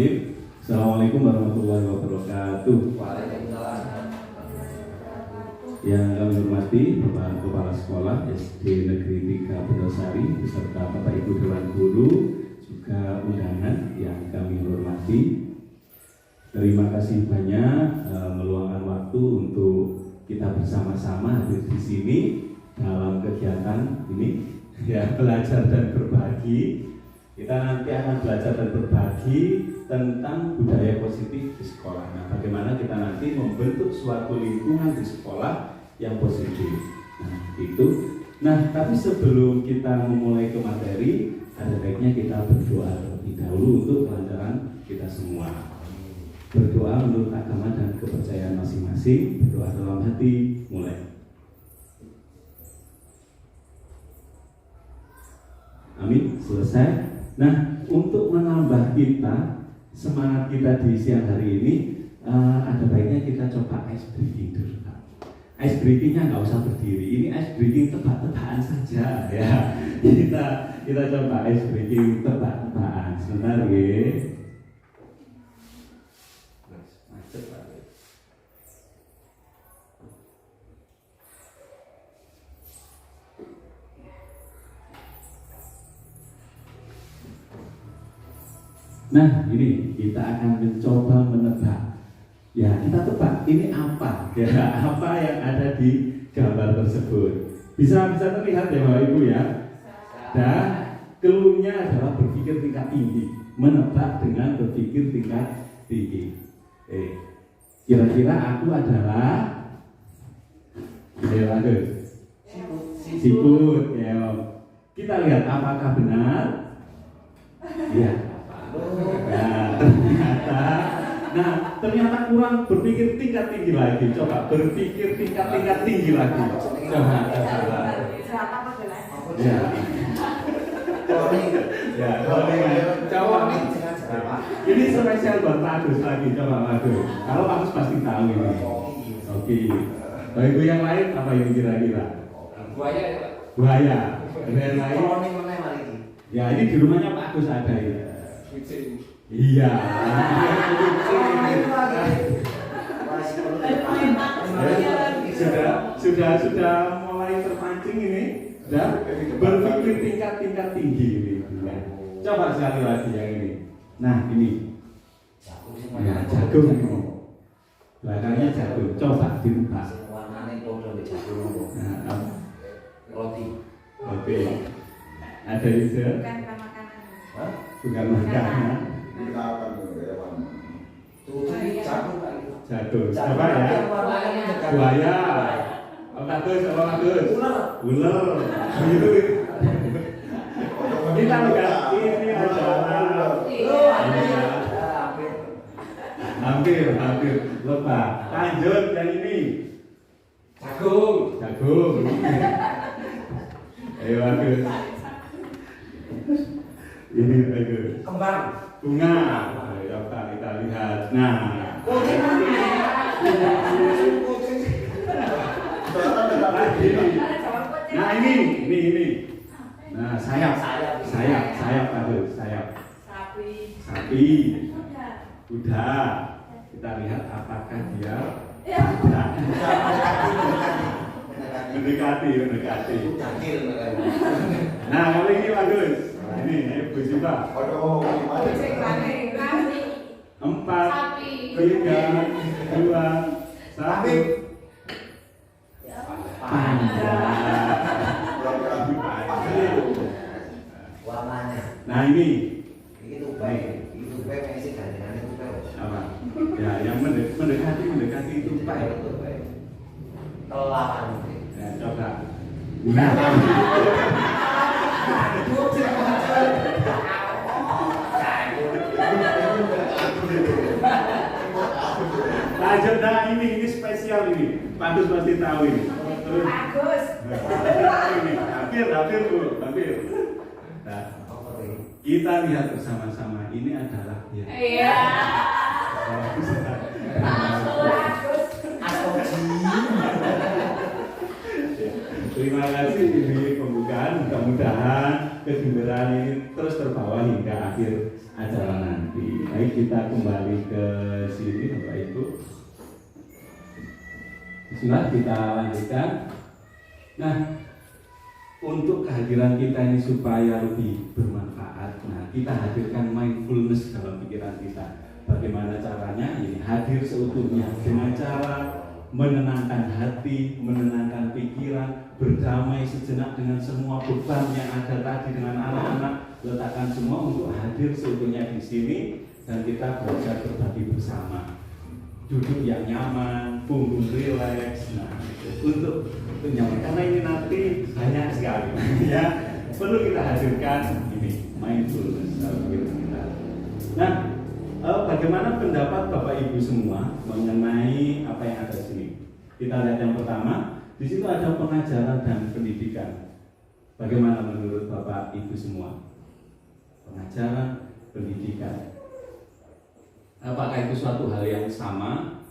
Bismillahirrahmanirrahim. Assalamualaikum warahmatullahi wabarakatuh. Waalaikumsalam. Yang kami hormati Bapak Kepala Sekolah SD Negeri 3 Bedosari beserta Bapak Ibu Dewan Guru, juga undangan yang kami hormati. Terima kasih banyak meluangkan waktu untuk kita bersama-sama hadir di sini dalam kegiatan ini, ya, belajar dan berbagi. Kita nanti akan belajar dan berbagi tentang budaya positif di sekolah. Nah, bagaimana kita nanti membentuk suatu lingkungan di sekolah yang positif. Nah, itu. Nah, tapi sebelum kita memulai ke materi, ada baiknya kita berdoa terlebih dahulu untuk kelancaran kita semua. Berdoa menurut agama dan kepercayaan masing-masing. Berdoa dalam hati, mulai. Amin, selesai. Nah, untuk menambah kita semangat kita di siang hari ini, ada baiknya kita coba ice breaking dulu, Pak. Ice breakingnya nggak usah berdiri, ini ice breaking tebak-tebakan saja, ya. Kita coba ice breaking tebak-tebakan. Sebentar, ya. Macet, Pak. Nah, ini kita akan mencoba menebak. Ya, kita tebak ini apa? Ya, apa yang ada di gambar tersebut. Bisa terlihat ya Bapak Ibu ya. Dan clue-nya adalah berpikir tingkat tinggi. Menebak dengan berpikir tingkat tinggi. Kira-kira aku adalah siput. Ya. Kita lihat apakah benar? Ya. Ternyata kurang berpikir tingkat tinggi lagi. Coba berpikir tingkat tinggi lagi. Coba. Ya. Coba. Ini spesial buat Pak Agus lagi. Coba Pak Agus. Kalau Pak Agus pasti tahu ini. Oke. Bagi yang lain apa yang kira-kira? Buaya. Yang lain? Ya, ini di rumahnya Pak Agus ada ya. Iya. Sudah mulai terpancing ini. Dan berpikir tingkat tinggi ini. Coba sekali lagi yang ini. Nah, ini. Ya, jagung ini. Belakangnya jagung. Coba dibuka. Roti. Oke. Ada ide? Bukan makanan. Jagung. Coba ya. Buaya. Bagus. Ular. Kita lihat ini adalah hampir lebah. Lanjut yang ini. Jagung. Ayo bagus. Ini bagus. Kembang. Bunga. Coba kita lihat. Nah. Nah ini. Nah sayap bagus. Sapi. Kuda. Kita lihat apakah dia kuda. Mendekati. Nah kalau ini bagus. Ini Bu Siva. 4, 3, 2, 1. Warnanya. Nah ini. Itu baik masih gandengan itu apa? Ya, yang mendekati itu baik. Telapan. Ya, coba. Nah. Lanjut, nah ini spesial ini. Pak Agus pasti tahu ini. Terus. Bagus. Hampir Bu. Nah, kita lihat bersama-sama ini adalah ya. Iya. Bagus. Terima kasih ini pembukaan. Mudah-mudahan kegembiraan ini terus terbawa hingga akhir acara nanti. Baik, kita kembali ke sini Bapak Ibu. Bismillah, kita lanjutkan. Nah, untuk kehadiran kita ini supaya lebih bermanfaat, nah kita hadirkan mindfulness dalam pikiran kita. Bagaimana caranya? Ini hadir seutuhnya dengan cara menenangkan hati, menenangkan pikiran, berdamai sejenak dengan semua beban yang ada tadi dengan anak-anak, letakkan semua untuk hadir seutuhnya di sini dan kita belajar berbagi bersama. Duduk yang nyaman, punggung rileks, nah untuk nyaman karena ini nanti banyak sekali ya perlu kita hadirkan ini mindfulness dalam hidup kita. Nah, bagaimana pendapat Bapak Ibu semua mengenai apa yang ada di sini? Kita lihat yang pertama, di situ ada pengajaran dan pendidikan. Bagaimana menurut Bapak Ibu semua? Pengajaran, pendidikan. Apakah itu suatu hal yang sama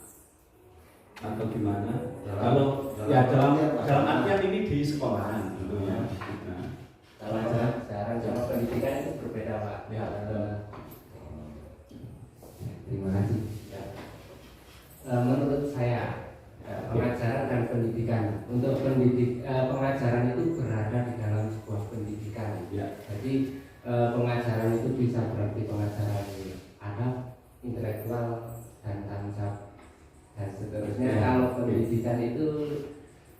atau gimana? Kalau ya dalam artian ini di sekolahan tentunya. Nah, Pelajaran sama pendidikan itu berbeda Pak. Ya. Terima kasih. Ya. Menurut saya pengajaran dan pendidikan untuk pengajaran itu berada di dalam sebuah pendidikan. Ya. Jadi pengajaran itu bisa berarti pengajaran adab, intelektual, dan tanggung jawab dan seterusnya. Ya. Kalau pendidikan itu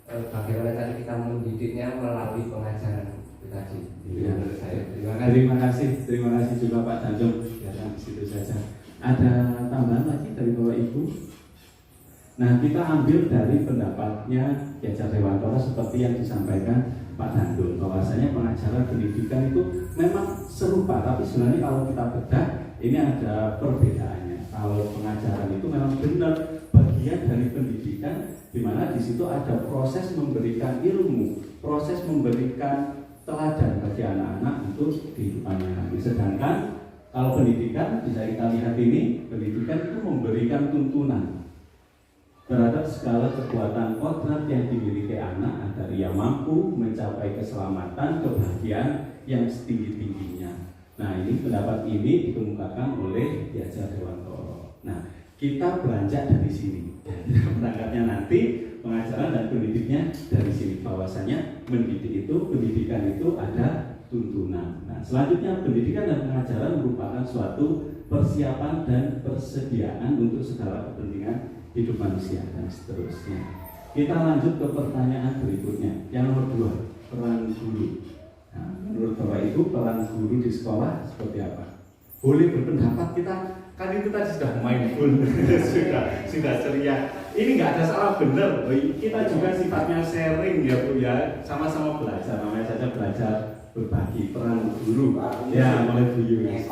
bagaimana tadi kita mendidiknya melalui pengajaran itu tadi. Ya. Menurut saya. Terima kasih. Terima kasih juga Pak Tanjung. Ya, di situ saja. Ada tambahan lagi dari Bapak Ibu? Nah, kita ambil dari pendapatnya Ki Hajar Dewantoro seperti yang disampaikan Pak Dandung, bahwasanya pengajaran pendidikan itu memang serupa, tapi sebenarnya kalau kita bedah ini ada perbedaannya. Kalau pengajaran itu memang benar bagian dari pendidikan, di mana di situ ada proses memberikan ilmu, proses memberikan teladan bagi anak-anak untuk kehidupannya nanti. Sedangkan kalau pendidikan bisa kita lihat ini, pendidikan itu memberikan tuntunan terhadap segala kekuatan kodrat yang dimiliki anak agar ia mampu mencapai keselamatan, kebahagiaan yang setinggi-tingginya. Nah, ini pendapat ini dikemukakan oleh Ki Hajar Dewantoro. Nah, kita beranjak dari sini. Berangkatnya nanti pengajaran dan pendidiknya dari sini. Bahwasanya mendidik itu, pendidikan itu ada tuntunan. Nah, selanjutnya pendidikan dan pengajaran merupakan suatu persiapan dan persediaan untuk segala kepentingan hidup manusia dan seterusnya. Kita lanjut ke pertanyaan berikutnya. Yang nomor 2, peran guru. Nah, menurut Bapak Ibu peran guru di sekolah seperti apa? Boleh berpendapat, kita kan itu tadi sudah mindful, sudah ceria. Ini nggak ada salah benar. Kita juga sifatnya sharing ya Bu ya, sama-sama belajar. Namanya saja belajar berbagi. Peran guru. Ya, oleh Bu Yunis.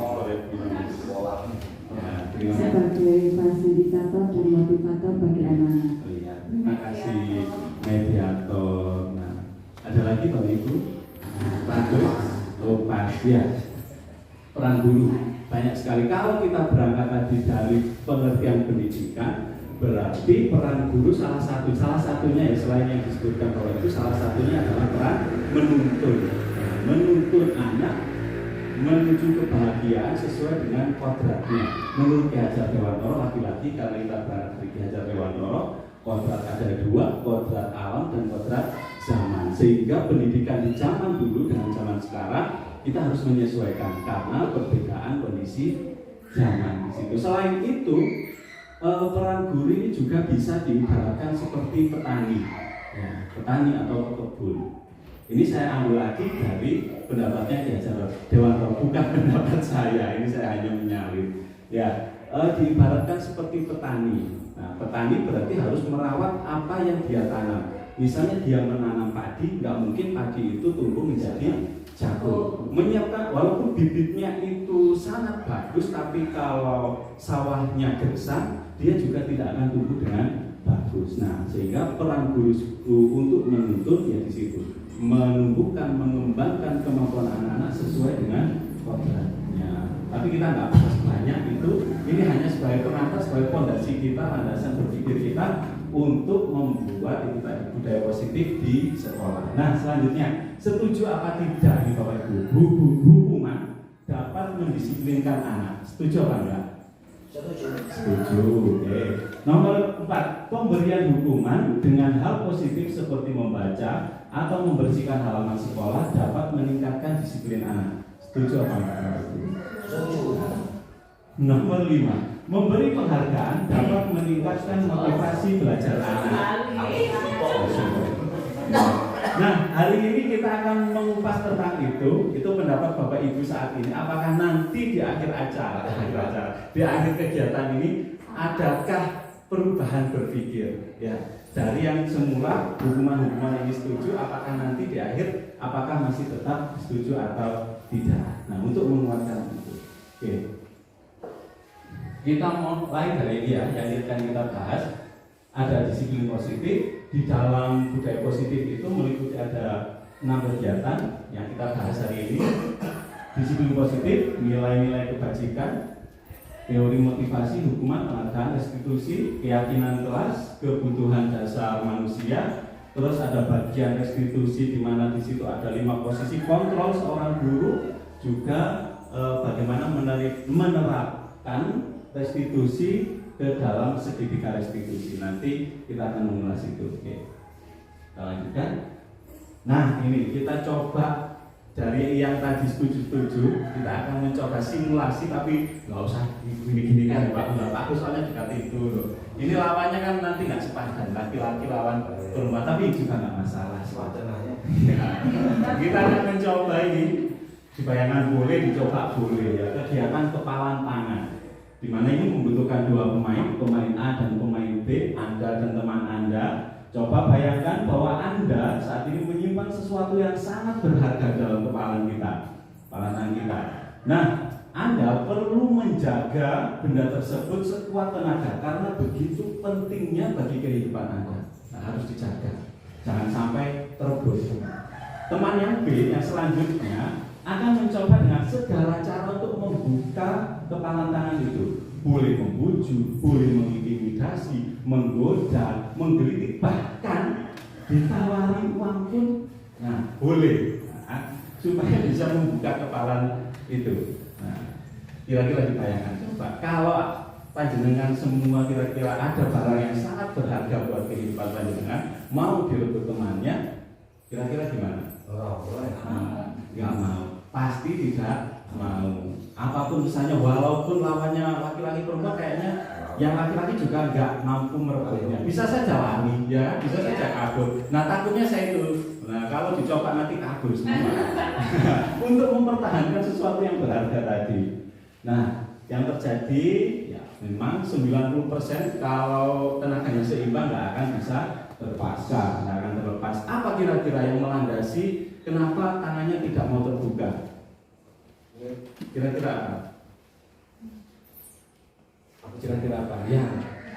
Ya, sebagai fasilitator dan motivator bagi anak-anak. Ya, terima kasih mediator. Nah, ada lagi Bapak Ibu? Pas ya. Peran guru banyak sekali. Kalau kita berangkat tadi dari pengertian pendidikan, berarti peran guru salah satunya ya, selain yang disebutkan bahwa itu salah satunya adalah peran menuntun anak menuju kebahagiaan sesuai dengan kodratnya. Menurut Ki Hajar Dewantoro, laki-laki karena kita berangkat dari Ki Hajar Dewantoro, kodrat ada 2, kodrat alam dan kodrat zaman. Sehingga pendidikan di zaman dulu dengan zaman sekarang kita harus menyesuaikan karena perbedaan kondisi zaman di situ. Selain itu, peran guru ini juga bisa diibaratkan seperti petani, ya, petani atau pekebun. Ini saya ambil lagi dari pendapatnya Ki Hajar Dewantoro, bukan pendapat saya. Ini saya hanya menyalin. Ya, diibaratkan seperti petani. Nah, petani berarti harus merawat apa yang dia tanam. Misalnya dia menanam padi, nggak mungkin padi itu tumbuh menjadi jagung. Menyiapkan, walaupun bibitnya itu sangat bagus, tapi kalau sawahnya gersang, dia juga tidak akan tumbuh dengan bagus. Nah, sehingga peran guru untuk menuntun ya di situ, menumbuhkan, mengembangkan kemampuan anak-anak sesuai dengan kodratnya. Tapi kita nggak bahas banyak itu. Ini hanya sebagai pengantar, sebagai fondasi kita, landasan berpikir kita untuk membuat itu tadi budaya positif di sekolah. Nah, selanjutnya, setuju apa tidak nih Bapak Ibu? Hukuman dapat mendisiplinkan anak. Setuju apa enggak? Setuju. Oke. Nomor 4, pemberian hukuman dengan hal positif seperti membaca atau membersihkan halaman sekolah dapat meningkatkan disiplin anak. Setuju apa enggak? Nomor 5, memberi penghargaan dapat meningkatkan motivasi belajar anak. Nah, hari ini kita akan mengupas tentang itu pendapat Bapak Ibu saat ini. Apakah nanti di akhir di akhir kegiatan ini, adakah perubahan berpikir? Ya, dari yang semula hukuman-hukuman ini setuju, apakah nanti di akhir, apakah masih tetap setuju atau tidak? Nah, untuk menguatkan itu, oke. Kita mulai dari dia yang akan kita bahas. Ada disiplin positif. Di dalam budaya positif itu meliputi ada 6 kegiatan yang kita bahas hari ini. Disiplin positif, nilai-nilai kebajikan, teori motivasi, hukuman, penghargaan, restitusi, keyakinan kelas, kebutuhan dasar manusia. Terus ada bagian restitusi di mana di situ ada 5 posisi kontrol seorang guru, juga bagaimana menerapkan restitusi ke dalam segitiga restitusi. Nanti kita akan mengulas itu. Oke. Kita lanjutkan. Nah, ini kita coba dari yang tadi setuju, kita akan mencoba simulasi, tapi nggak usah gini-gini kan, Pak. Aku soalnya dekat itu loh. Ini lawannya kan nanti nggak sepadan, laki-laki lawan perempuan, tapi juga nggak masalah. Kita akan mencoba ini. Dibayangkan boleh, dicoba boleh ya. Kegiatan kepalan tangan, di mana ini membutuhkan 2 pemain A dan pemain B, Anda dan teman Anda. Coba bayangkan bahwa Anda saat ini menyimpan sesuatu yang sangat berharga dalam kepalan tangan kita. Nah, Anda perlu menjaga benda tersebut sekuat tenaga karena begitu pentingnya bagi kehidupan Anda. Nah, harus dijaga, jangan sampai terbos. Teman yang B yang selanjutnya akan mencoba dengan segala cara untuk membuka kepalan tangan itu. Boleh membujuk, boleh mengintimidasi, menggoda, menggelitik, bahkan ditawari uang pun, nah boleh, supaya bisa membuka kepalan itu. Nah, kira-kira dibayangkan coba kalau panjenengan semua kira-kira ada barang yang sangat berharga buat kehidupan panjenengan, mau direbut temannya, kira-kira gimana? Nggak mau, pasti tidak mau. Apapun misalnya, walaupun lawannya laki-laki perempuan, kayaknya yang laki-laki juga nggak mampu merebutnya. Bisa saja lari, ya, bisa saja kabur. Nah, takutnya saya itu. Nah, kalau dicoba nanti kabur semua. Untuk mempertahankan sesuatu yang berharga tadi. Nah, yang terjadi ya memang 90% kalau tenaganya seimbang nggak akan bisa terpaksa, nggak akan terlepas. Apa kira-kira yang melandasi kenapa tangannya tidak mau terbuka? Kira-kira apa? Kira-kira apa? Ya,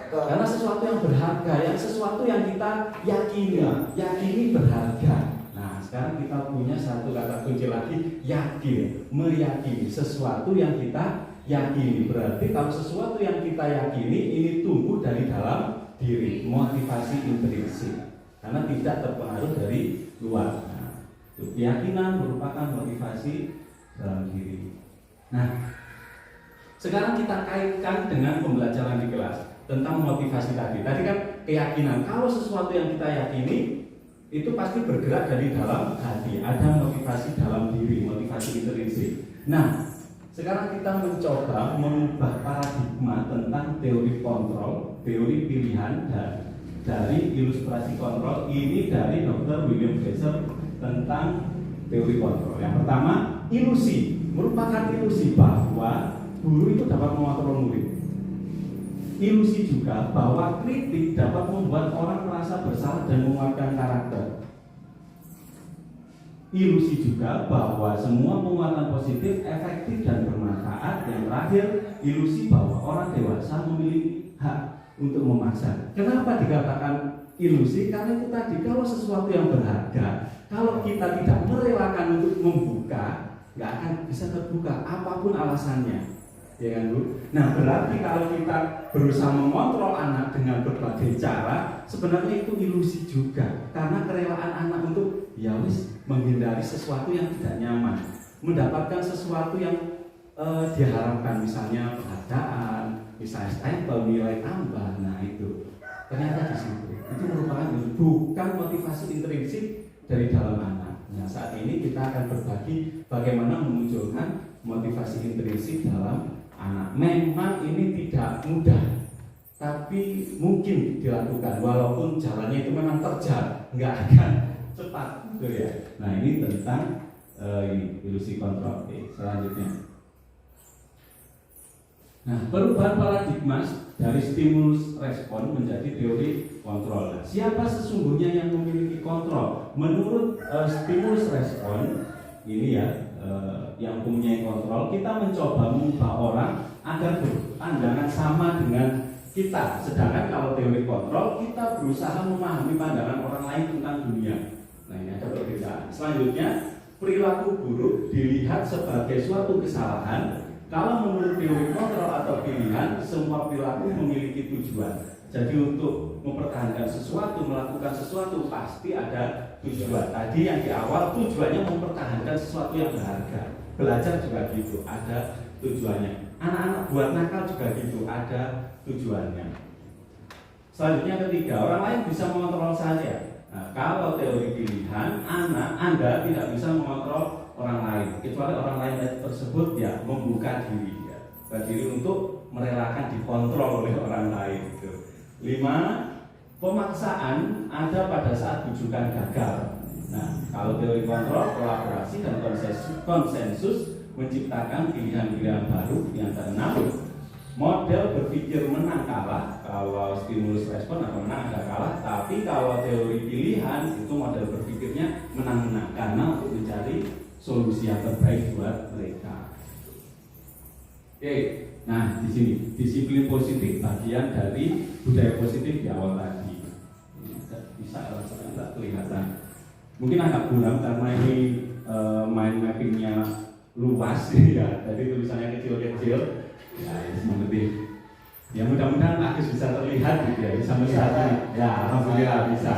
karena sesuatu yang berharga, yang sesuatu yang kita yakini berharga. Nah, sekarang kita punya satu kata kunci lagi, yakin, meyakini sesuatu yang kita yakini. Berarti kalau sesuatu yang kita yakini ini tumbuh dari dalam diri, motivasi intrinsik, karena tidak terpengaruh dari luar. Nah, keyakinan merupakan motivasi dalam diri. Nah, sekarang kita kaitkan dengan pembelajaran di kelas tentang motivasi tadi. Tadi kan keyakinan, kalau sesuatu yang kita yakini itu pasti bergerak dari dalam hati, ada motivasi dalam diri, motivasi intrinsik. Nah, sekarang kita mencoba mengubah paradigma tentang teori kontrol, teori pilihan, dan dari ilustrasi kontrol ini dari Dr. William Glasser tentang teori kontrol. Yang pertama, ilusi, merupakan ilusi bahwa guru itu dapat mengontrol murid. Ilusi juga bahwa kritik dapat membuat orang merasa bersalah dan menguatkan karakter. Ilusi juga bahwa semua penguatan positif efektif dan bermanfaat. Yang terakhir, ilusi bahwa orang dewasa memiliki hak untuk memaksa. Kenapa dikatakan ilusi? Karena itu tadi, kalau sesuatu yang berharga, kalau kita tidak merelakan untuk membuka, nggak akan bisa terbuka apapun alasannya, ya kan Bu? Nah, berarti kalau kita berusaha mengontrol anak dengan berbagai cara, sebenarnya itu ilusi juga, karena kerelaan anak untuk ya wis menghindari sesuatu yang tidak nyaman, mendapatkan sesuatu yang diharapkan, misalnya penghargaan, misalnya stempel, nilai tambah. Nah itu ternyata di situ itu merupakan bukan motivasi intrinsik dari dalam anak. Nah saat ini kita akan berbagi bagaimana memunculkan motivasi intrinsik dalam anak. Memang ini tidak mudah, tapi mungkin dilakukan walaupun jalannya itu memang terjal, nggak akan cepat, gitu ya. Nah ini tentang ini ilusi kontrol. Oke, selanjutnya. Nah, perubahan paradigma dari stimulus respon menjadi teori kontrol. Nah, siapa sesungguhnya yang memiliki kontrol? Menurut stimulus respon ini ya, yang mempunyai kontrol, kita mencoba mengubah orang agar berpandangan sama dengan kita. Sedangkan kalau teori kontrol, kita berusaha memahami pandangan orang lain tentang dunia. Nah, ini ada perbedaan. Selanjutnya, perilaku buruk dilihat sebagai suatu kesalahan. Kalau menurut teori kontrol atau pilihan, semua perilaku memiliki tujuan. Jadi untuk mempertahankan sesuatu, melakukan sesuatu pasti ada tujuan. Tadi yang di awal tujuannya mempertahankan sesuatu yang berharga. Belajar juga gitu, ada tujuannya. Anak-anak buat nakal juga gitu, ada tujuannya. Selanjutnya ketiga, orang lain bisa mengontrol saya. Nah, kalau teori pilihan, Anda tidak bisa mengontrol orang lain, kecuali orang lain tersebut ya membuka diri, untuk merelakan dikontrol oleh orang lain. Gitu. 5. Pemaksaan ada pada saat bujukan gagal. Nah, kalau teori kontrol, kolaborasi dan konsensus menciptakan pilihan-pilihan baru. Yang keenam, model berpikir menang kalah. Kalau stimulus respon atau menang ada kalah, tapi kalau teori pilihan itu model berpikirnya menang-menang karena untuk mencari solusi yang terbaik buat mereka. Oke, nah di sini disiplin positif bagian dari budaya positif di awal tadi. Bisa tidak kelihatan. Mungkin agak kurang karena ini mind mappingnya luas ya. Jadi tulisannya kecil-kecil. Ya, seperti ya mudah-mudahan Agus bisa terlihat gitu ya. Bisa melihat ini. Ya, alhamdulillah bisa.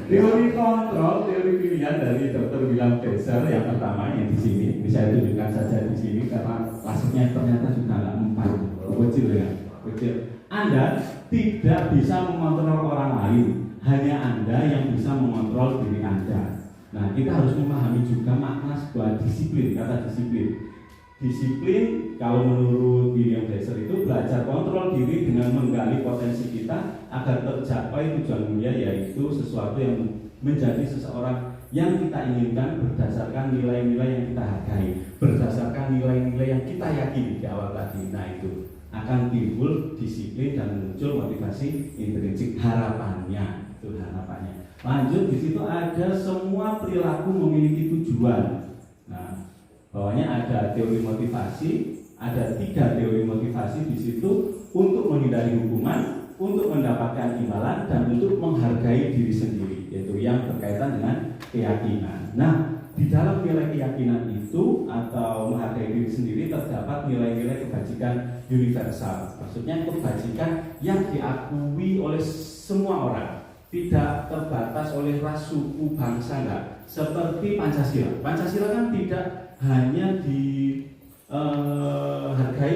Teori kontrol, teori pilihan dari Dr. William Besser yang pertama yang di sini, bisa tunjukkan saja di sini karena masuknya ternyata sudah agak mempan, kecil ya, kecil. Anda tidak bisa mengontrol orang lain, hanya Anda yang bisa mengontrol diri Anda. Nah, kita harus memahami juga makna sebuah disiplin, kata disiplin. Disiplin kalau menurut William Besser itu belajar kontrol diri dengan menggali potensi kita agar tercapai tujuan mulia, yaitu sesuatu yang menjadi seseorang yang kita inginkan berdasarkan nilai-nilai yang kita hargai, berdasarkan nilai-nilai yang kita yakini di awal tadi. Nah itu akan timbul disiplin dan muncul motivasi intrinsik, harapannya itu harapannya. Lanjut, di situ ada semua perilaku memiliki tujuan. Nah, bawahnya ada teori motivasi, ada 3 teori motivasi di situ untuk menghindari hukuman, untuk mendapatkan imbalan, dan untuk menghargai diri sendiri, yaitu yang berkaitan dengan keyakinan. Nah, di dalam nilai keyakinan itu atau menghargai diri sendiri terdapat nilai-nilai kebajikan universal. Maksudnya kebajikan yang diakui oleh semua orang, tidak terbatas oleh ras, suku, bangsa, enggak. Seperti Pancasila. Pancasila kan tidak hanya dihargai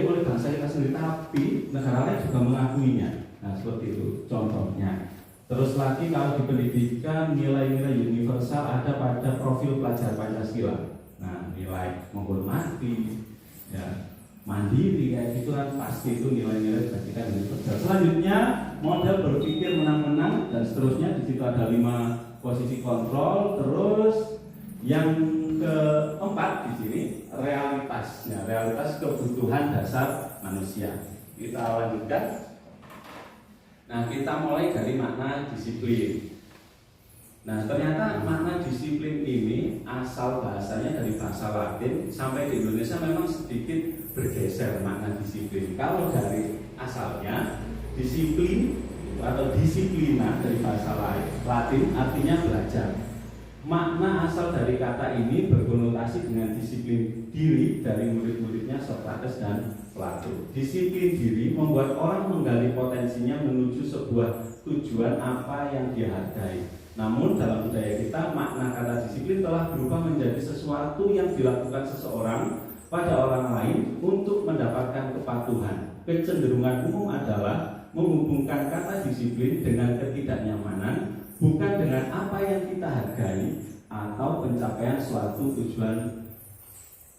oleh bangsa kita sendiri, tapi negara lain juga mengakuinya. Nah seperti itu contohnya. Terus lagi kalau di pendidikan nilai-nilai universal ada pada profil pelajar Pancasila. Nah nilai menghormati, ya, mandiri, kayak gitu kan pasti itu nilai-nilai kebajikan universal. Selanjutnya model berpikir menang-menang dan seterusnya. Di situ ada 5 posisi kontrol. Terus yang keempat di sini realitas. Nah, realitas kebutuhan dasar manusia. Kita lanjutkan. Nah, kita mulai dari makna disiplin. Nah, ternyata makna disiplin ini asal bahasanya dari bahasa Latin sampai di Indonesia memang sedikit bergeser makna disiplin. Kalau dari asalnya disiplin atau disiplina dari bahasa Latin artinya belajar. Makna asal dari kata ini berkonotasi dengan disiplin diri dari murid-muridnya Socrates dan Plato. Disiplin diri membuat orang menggali potensinya menuju sebuah tujuan apa yang dia hargai. Namun dalam budaya kita makna kata disiplin telah berubah menjadi sesuatu yang dilakukan seseorang pada orang lain untuk mendapatkan kepatuhan. Kecenderungan umum adalah menghubungkan kata disiplin dengan ketidaknyamanan, bukan dengan apa yang kita hargai atau pencapaian suatu tujuan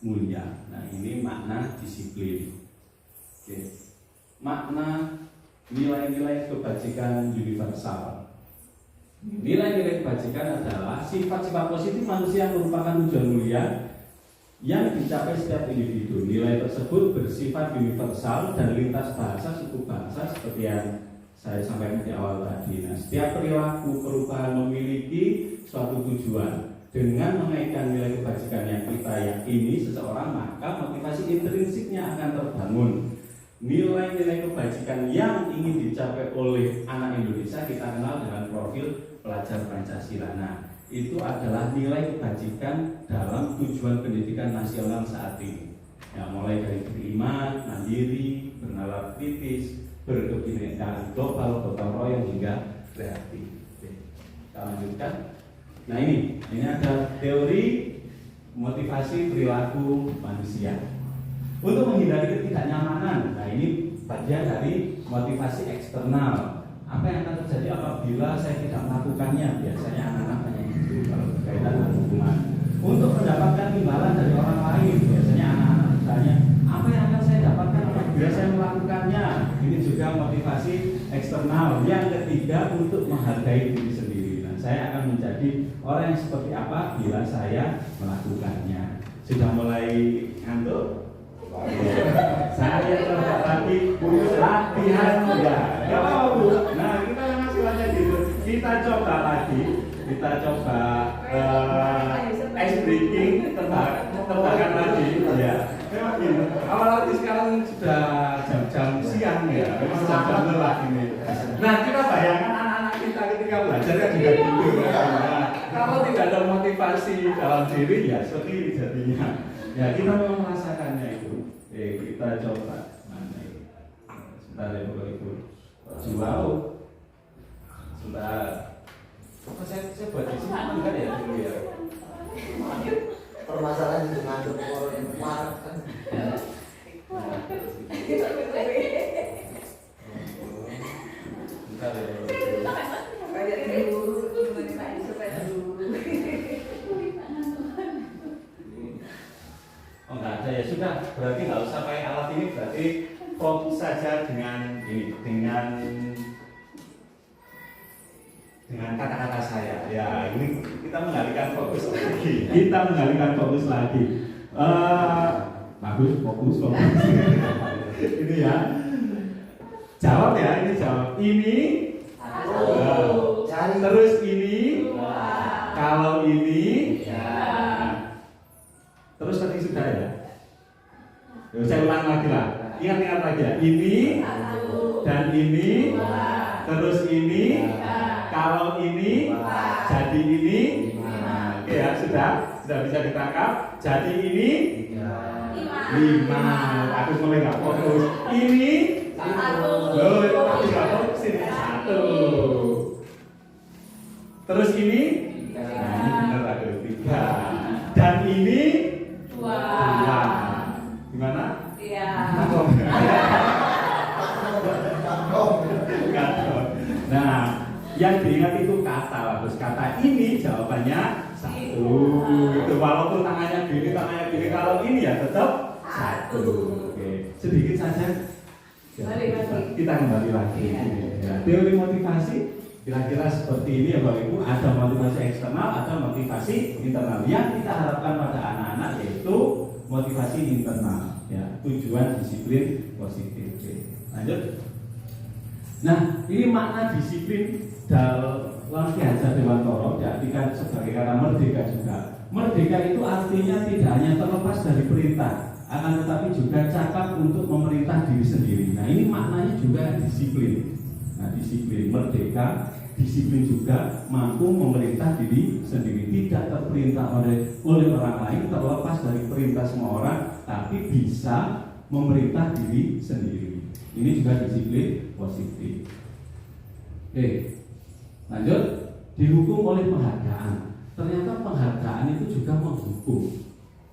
mulia. Nah, ini makna disiplin. Oke. Makna nilai-nilai kebajikan universal. Nilai-nilai kebajikan adalah sifat-sifat positif manusia yang merupakan tujuan mulia yang dicapai setiap individu. Nilai tersebut bersifat universal dan lintas bahasa, suku bangsa, seperti yang saya sampaikan di awal tadi. Nah, setiap perilaku perubahan memiliki suatu tujuan. Dengan menaikkan nilai kebajikan yang kita yakini seseorang, maka motivasi intrinsiknya akan terbangun. Nilai-nilai kebajikan yang ingin dicapai oleh anak Indonesia kita kenal dengan profil pelajar Pancasila. Nah, itu adalah nilai kebajikan dalam tujuan pendidikan nasional saat ini. Ya, mulai dari beriman, mandiri, bernalar kritis, berkebinekaan global, gotong royong hingga kreatif. Oke, kita lanjutkan. Nah, ini ada teori motivasi perilaku manusia. Untuk menghindari ketidaknyamanan, nah ini bagian dari motivasi eksternal. Apa yang akan terjadi apabila saya tidak melakukannya? Biasanya anak-anak tanya itu kalau berkaitan dengan hubungan. Untuk mendapatkan imbalan dari orang lain, biasanya anak-anak bertanya, apa yang akan saya dapatkan apabila saya melakukannya? Ini juga motivasi eksternal. Yang ketiga, untuk menghargai diri sendiri. Nah, saya akan menjadi orang yang seperti apa bila saya melakukannya. Sudah mulai ngantuk? Saya coba lagi latihan ya. Nah, kita masih aja gitu. Kita coba lagi. Kita coba ice breaking, tebakan lagi ya. Memang gitu. Apalagi sekarang sudah jam-jam siang ya. Memang jam-jam lelah ini. Nah, kita bayangkan anak-anak kita ketika belajar kan juga gitu ya. Nah, kalau tidak ada motivasi dalam diri ya seperti jadinya. Ya, kita memang merasakannya itu. Kita coba mana ini? Sebentar ya Bapak Ibu. Jual. Sebentar. Saya buat di sini kan ya dulu ya. Permasalahan itu ngaduk orang marah kan. Sebentar ya. Oh, enggak ada ya, sudah, berarti nggak usah pakai alat ini, berarti fokus saja dengan ini, dengan kata-kata saya. Ya, ini kita mengalihkan fokus lagi. Bagus, fokus. Ini ya. Jawab ya, ini jawab. Ini. Terus ini. Kalau ini. Terus tadi sudah ya. Saya ulang lagi lah. Ingat lagi ya. Ini dan ini. Terus ini. Kalau ini. Jadi ini. Oke ya, sudah bisa ditangkap. Jadi ini 5. Aku mulai nggak fokus. Ini 1. Aku nggak fokus ini 1. Terus ini. Nah, ini benar ada 3. Dan ini 2. Gimana? Iya. Nah, yang diingat itu kata, bagus. Kata ini jawabannya 1. Itu walaupun tangannya gini, kalau ini ya tetap 1. Oke, sedikit saja. Kita kembali lagi. Ya, teori motivasi kira-kira seperti ini ya Bapak Ibu. Ada motivasi eksternal, ada motivasi internal. Yang kita harapkan pada anak-anak yaitu motivasi internal, ya, tujuan disiplin positif. Oke, lanjut. Nah, ini makna disiplin dalam Ki Hajar Dewantara diartikan sebagai kata merdeka juga. Merdeka itu artinya tidak hanya terlepas dari perintah, akan tetapi juga cakap untuk memerintah diri sendiri. Nah, ini maknanya juga disiplin. Nah, disiplin merdeka, disiplin juga mampu memerintah diri sendiri, tidak terperintah oleh orang lain, terlepas dari perintah semua orang, tapi bisa memerintah diri sendiri. Ini juga disiplin positif. Oke, lanjut. Dihukum oleh penghargaan. Ternyata penghargaan itu juga menghukum.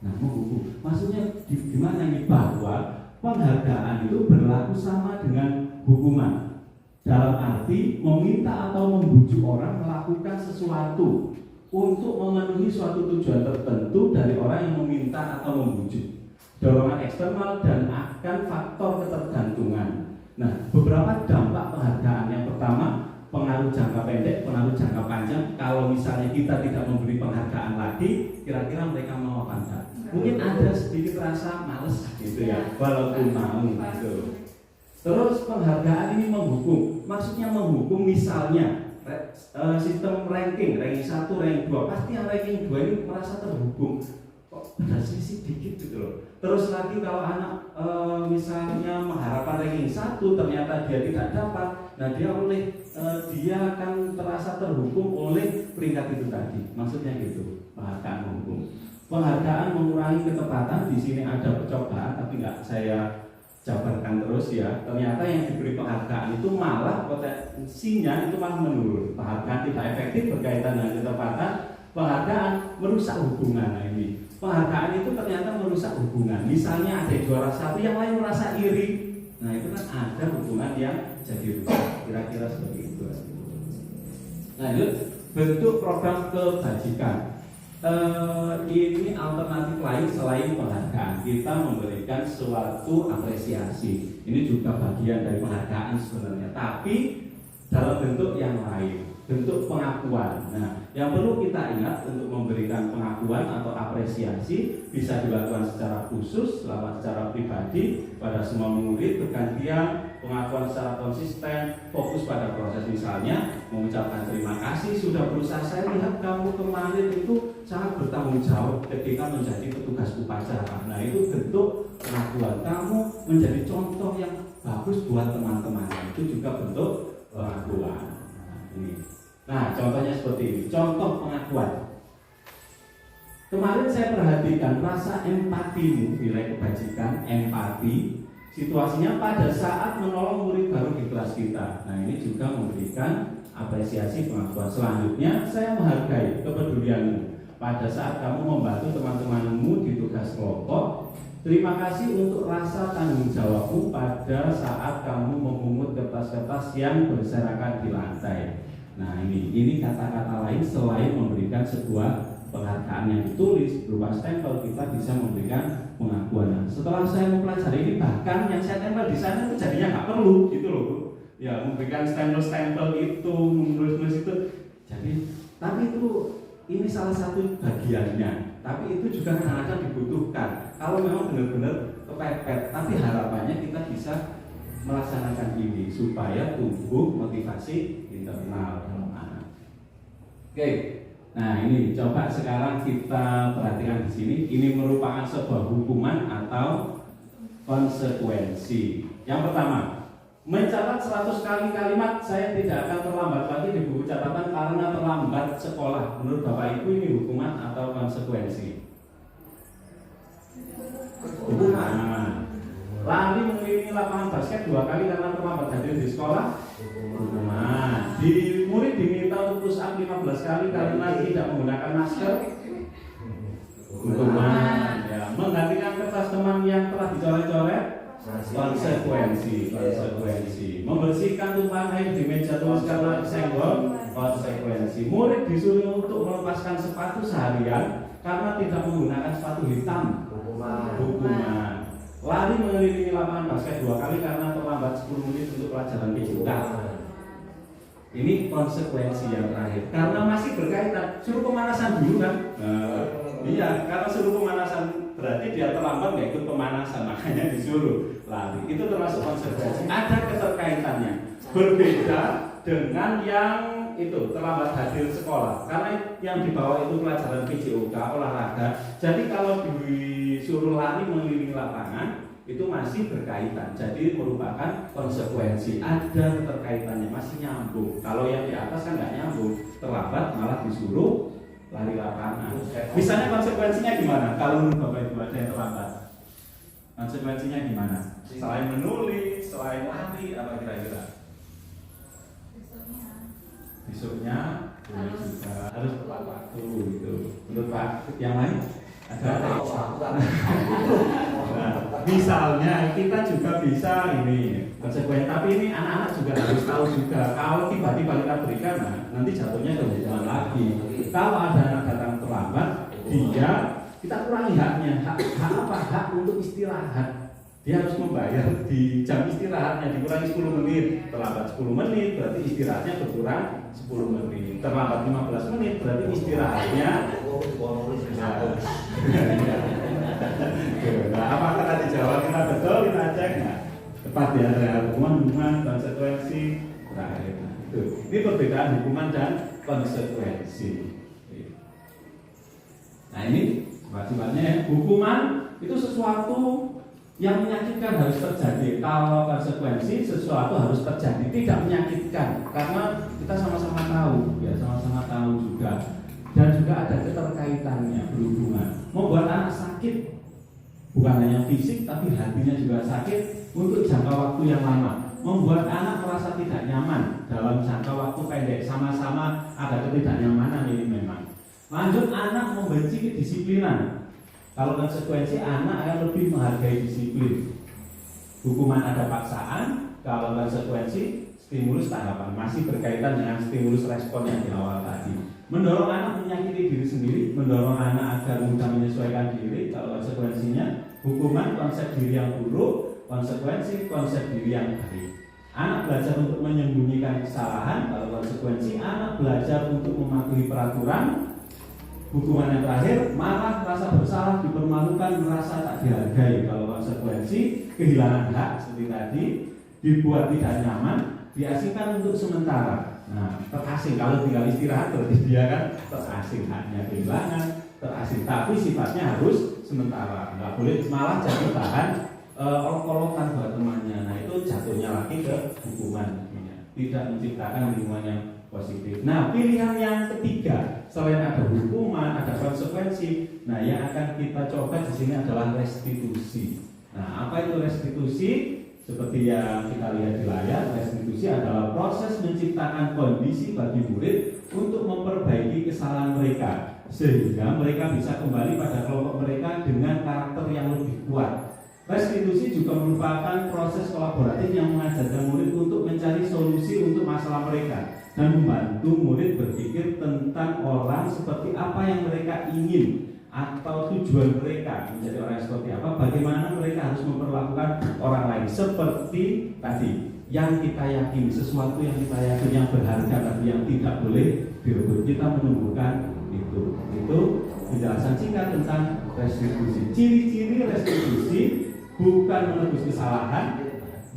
Nah, menghukum. Maksudnya gimana ini? Bahwa penghargaan itu berlaku sama dengan hukuman. Dalam arti meminta atau membujuk orang melakukan sesuatu untuk memenuhi suatu tujuan tertentu dari orang yang meminta atau membujuk. Dorongan eksternal dan akan faktor ketergantungan. Nah, beberapa dampak penghargaan. Yang pertama, pengaruh jangka pendek, pengaruh jangka panjang. Kalau misalnya kita tidak memberi penghargaan lagi, kira-kira mereka mau apa enggak? Mungkin ada sedikit rasa males gitu ya, walaupun mau gitu. Terus penghargaan ini menghukum. Maksudnya menghukum misalnya sistem ranking 1, ranking 2. Pasti yang ranking 2 ini merasa terhukum. Kok ada selisih dikit gitu loh. Terus lagi kalau anak misalnya mengharapkan ranking 1 ternyata dia tidak dapat, nah dia akan terasa terhukum oleh peringkat itu tadi. Maksudnya gitu, penghargaan menghukum. Penghargaan mengurangi ketepatan. Di sini ada percobaan tapi nggak saya jabarkan terus ya. Ternyata yang diberi penghargaan itu malah potensinya itu malah menurun. Penghargaan tidak efektif berkaitan dengan ketepatan. Penghargaan merusak hubungan. Nah ini penghargaan itu ternyata merusak hubungan. Misalnya ada juara 1, yang lain merasa iri. Nah itu kan ada hubungan yang jadi rusak. Kira-kira seperti itu. Lanjut, bentuk program kebajikan. Ini alternatif lain selain penghargaan. Kita memberikan suatu apresiasi. Ini juga bagian dari penghargaan sebenarnya, tapi dalam bentuk yang lain, bentuk pengakuan. Nah, yang perlu kita ingat untuk memberikan pengakuan atau apresiasi bisa dilakukan secara khusus, secara pribadi pada semua murid bergantian. Pengakuan secara konsisten, fokus pada proses, misalnya mengucapkan terima kasih sudah berusaha. Saya lihat kamu kemarin itu sangat bertanggung jawab ketika menjadi petugas upacara. Nah itu bentuk pengakuan. Kamu menjadi contoh yang bagus buat teman-teman. Itu juga bentuk pengakuan. Nah contohnya seperti ini. Contoh pengakuan. Kemarin saya perhatikan rasa empatimu, nilai kebajikan, empati. Situasinya pada saat menolong murid baru di kelas kita. Nah ini juga memberikan apresiasi pengakuan. Selanjutnya saya menghargai kepedulianmu pada saat kamu membantu teman-temanmu di tugas kelompok. Terima kasih untuk rasa tanggung jawabmu pada saat kamu memungut kertas-kertas yang berserakan di lantai. Nah ini kata-kata lain selain memberikan sebuah penghargaan yang ditulis berupa stempel, kita bisa memberikan pengakuan. Setelah saya mempelajari ini, bahkan yang saya tempel di sana itu jadinya nggak perlu gitu loh, ya memberikan stempel itu, menulis itu. Jadi, tapi itu ini salah satu bagiannya. Tapi itu juga kadang-kadang dibutuhkan. Kalau memang benar-benar kepepet, tapi harapannya kita bisa melaksanakan ini supaya tumbuh motivasi internal dalam anak. Oke. Nah ini coba sekarang kita perhatikan di sini. Ini merupakan sebuah hukuman atau konsekuensi. Yang pertama, mencatat 100 kali kalimat. Saya tidak akan terlambat lagi di buku catatan karena terlambat sekolah. Menurut Bapak Ibu ini hukuman atau konsekuensi? Hukuman. Lari mengelilingi lapangan basket 2 kali karena terlambat hadir di sekolah. Hukuman. Di murid diminta untuk push up 15 kali karena tidak menggunakan masker. Hukuman. Ya, menggantikan kertas teman yang telah dicoret-coret. Konsekuensi. Membersihkan tumpahan air di meja tulis karena senggol. Konsekuensi. Murid disuruh untuk melepaskan sepatu seharian karena tidak menggunakan sepatu hitam. Hukuman. Lari mengelilingi lapangan basket 2 kali karena terlambat 10 menit untuk pelajaran fisika. Ini konsekuensi yang terakhir. Karena masih berkaitan, suruh pemanasan dulu kan? Iya, karena suruh pemanasan berarti dia terlambat nggak ikut pemanasan, makanya disuruh lari. Itu termasuk konsekuensi. Ada keterkaitannya. Berbeda dengan yang itu terlambat hadir sekolah. Karena yang dibawa itu pelajaran PJOK, olahraga. Jadi kalau disuruh lari mengelilingi lapangan itu masih berkaitan. Jadi merupakan konsekuensi. Ada keterkaitannya, masih nyambung. Kalau yang di atas kan nggak nyambung. Terlambat malah disuruh lari lapangan. Misalnya konsekuensinya gimana? Kalau menurut Bapak Ibu ada yang terlambat, konsekuensinya gimana? Selain menulis, selain lari, apa kira-kira? Besoknya juga harus tepat waktu gitu. Menurut Pak, yang lain Ada. Nah, misalnya kita juga bisa ini konsekuensi, tapi ini anak-anak juga harus tahu juga kalau tiba-tiba kita berikan, nah, nanti jatuhnya ke hukuman lagi. Kalau ada anak datang terlambat, kita kurangi haknya, hak apa? Hak untuk istirahat. Dia harus membayar di jam istirahatnya, dikurangi 10 menit, terlambat 10 menit berarti istirahatnya berkurang 10 menit, terlambat 15 menit berarti istirahatnya. Nah, apakah tadi jawaban kita betul, kita cek nggak? Tepat ya, ada hukuman, konsekuensi, terakhir. Itu. Ini perbedaan hukuman dan konsekuensi. Nah ini sifatnya hukuman itu sesuatu yang menyakitkan harus terjadi. Kalau konsekuensi sesuatu harus terjadi tidak menyakitkan karena kita sama-sama tahu, ya sama-sama tahu juga. Dan juga ada keterkaitannya berhubungan. Membuat anak sakit bukan hanya fisik tapi hatinya juga sakit untuk jangka waktu yang lama. Membuat anak merasa tidak nyaman dalam jangka waktu pendek, sama-sama ada ketidaknyamanan ini memang. Lanjut, anak membenci kedisiplinan. Kalau konsekuensi anak akan lebih menghargai disiplin. Hukuman ada paksaan, kalau konsekuensi stimulus tanggapan, masih berkaitan dengan stimulus respon yang di awal tadi. Mendorong anak menyakiti diri sendiri, mendorong anak agar mudah menyesuaikan diri. Kalau konsekuensinya hukuman konsep diri yang buruk, konsekuensi konsep diri yang baik. Anak belajar untuk menyembunyikan kesalahan, kalau konsekuensi anak belajar untuk mematuhi peraturan. Hukuman yang terakhir, marah, merasa bersalah, dipermalukan, merasa tak dihargai. Kalau konsekuensi kehilangan hak seperti tadi, dibuat tidak nyaman, diasingkan untuk sementara. Nah, terasing kalau tinggal istirahat berarti dia kan terasing, haknya kehilangan, terasing. Tapi sifatnya harus sementara, nggak boleh malah jadi bahan olok-olokan buat temannya. Nah itu jatuhnya lagi ke hukuman, tidak menciptakan lingkungan yang positif. Nah pilihan yang ketiga selain ada hukuman, ada konsekuensi. Nah yang akan kita coba di sini adalah restitusi. Nah apa itu restitusi? Seperti yang kita lihat di layar, restitusi adalah proses menciptakan kondisi bagi murid untuk memperbaiki kesalahan mereka sehingga mereka bisa kembali pada kelompok mereka dengan karakter yang lebih kuat. Restitusi juga merupakan proses kolaboratif yang mengajarkan murid untuk mencari solusi untuk masalah mereka dan membantu murid berpikir tentang orang seperti apa yang mereka ingin atau tujuan mereka menjadi orang yang seperti apa, bagaimana mereka harus memperlakukan orang lain seperti tadi yang kita yakini, sesuatu yang kita yakini yang berharga tapi yang tidak boleh direbut. Kita menumbuhkan itu penjelasan singkat tentang restitusi. Ciri-ciri restitusi bukan menebus kesalahan,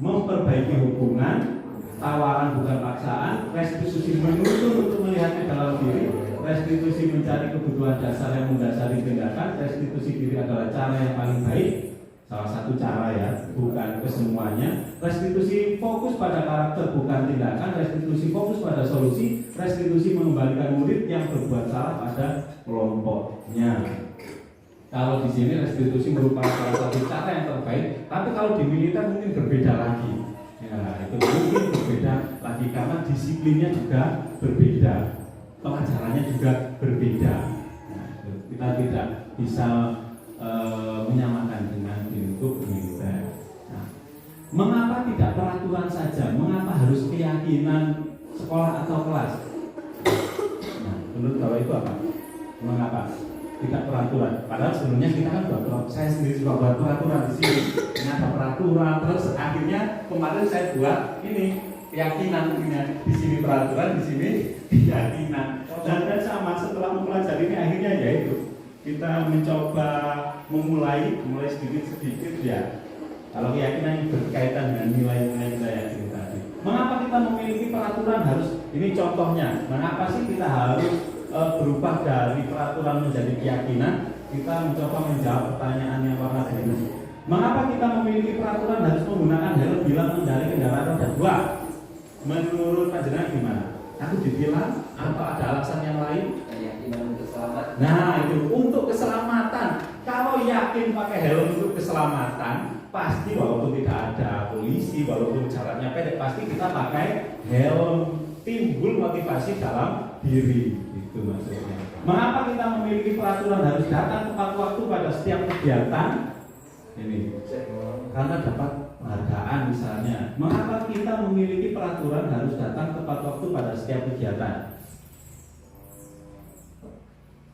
memperbaiki hubungan, tawaran bukan paksaan, restitusi menuntun untuk melihatnya dalam diri, restitusi mencari kebutuhan dasar yang mendasari tindakan, restitusi diri adalah cara yang paling baik, salah satu cara ya, bukan kesemuanya. Restitusi fokus pada karakter bukan tindakan, restitusi fokus pada solusi, restitusi mengembalikan murid yang berbuat salah pada kelompoknya. Kalau di sini restitusi merupakan salah satu cara yang terbaik, tapi kalau di militer mungkin berbeda lagi. Ya, itu mungkin berbeda lagi karena disiplinnya juga berbeda, pelajarannya juga berbeda. Nah, kita tidak bisa menyamakan dengan lingkup militer. Nah, mengapa tidak peraturan saja? Mengapa harus keyakinan sekolah atau kelas? Nah, menurut Bapak itu apa? Mengapa tidak peraturan? Padahal sebelumnya kita kan buat, saya sendiri juga buat peraturan di sini. Ini ada peraturan, terus akhirnya kemarin saya buat ini keyakinan, di sini peraturan, di sini keyakinan. Dan sama setelah mempelajari ini akhirnya yaitu kita mencoba memulai sedikit ya. Kalau keyakinan yang berkaitan dengan nilai-nilai kita yakini tadi. Mengapa kita memiliki peraturan harus? Ini contohnya. Mengapa sih kita harus berubah dari peraturan menjadi keyakinan? Kita mencoba menjawab pertanyaan yang warna biru. Mengapa kita memiliki peraturan harus menggunakan helm bila mengendarai kendaraan roda 2? Menurut panjenengan gimana? Aku ditilang atau ada alasan yang lain? Keyakinan untuk keselamatan. Nah itu untuk keselamatan. Kalau yakin pakai helm untuk keselamatan, pasti walaupun tidak ada polisi, walaupun jalannya pendek, pasti kita pakai helm. Timbul motivasi dalam diri. Itu maksudnya. Mengapa kita memiliki peraturan harus datang tepat waktu pada setiap kegiatan? Ini karena dapat penghargaan misalnya. Mengapa kita memiliki peraturan harus datang tepat waktu pada setiap kegiatan?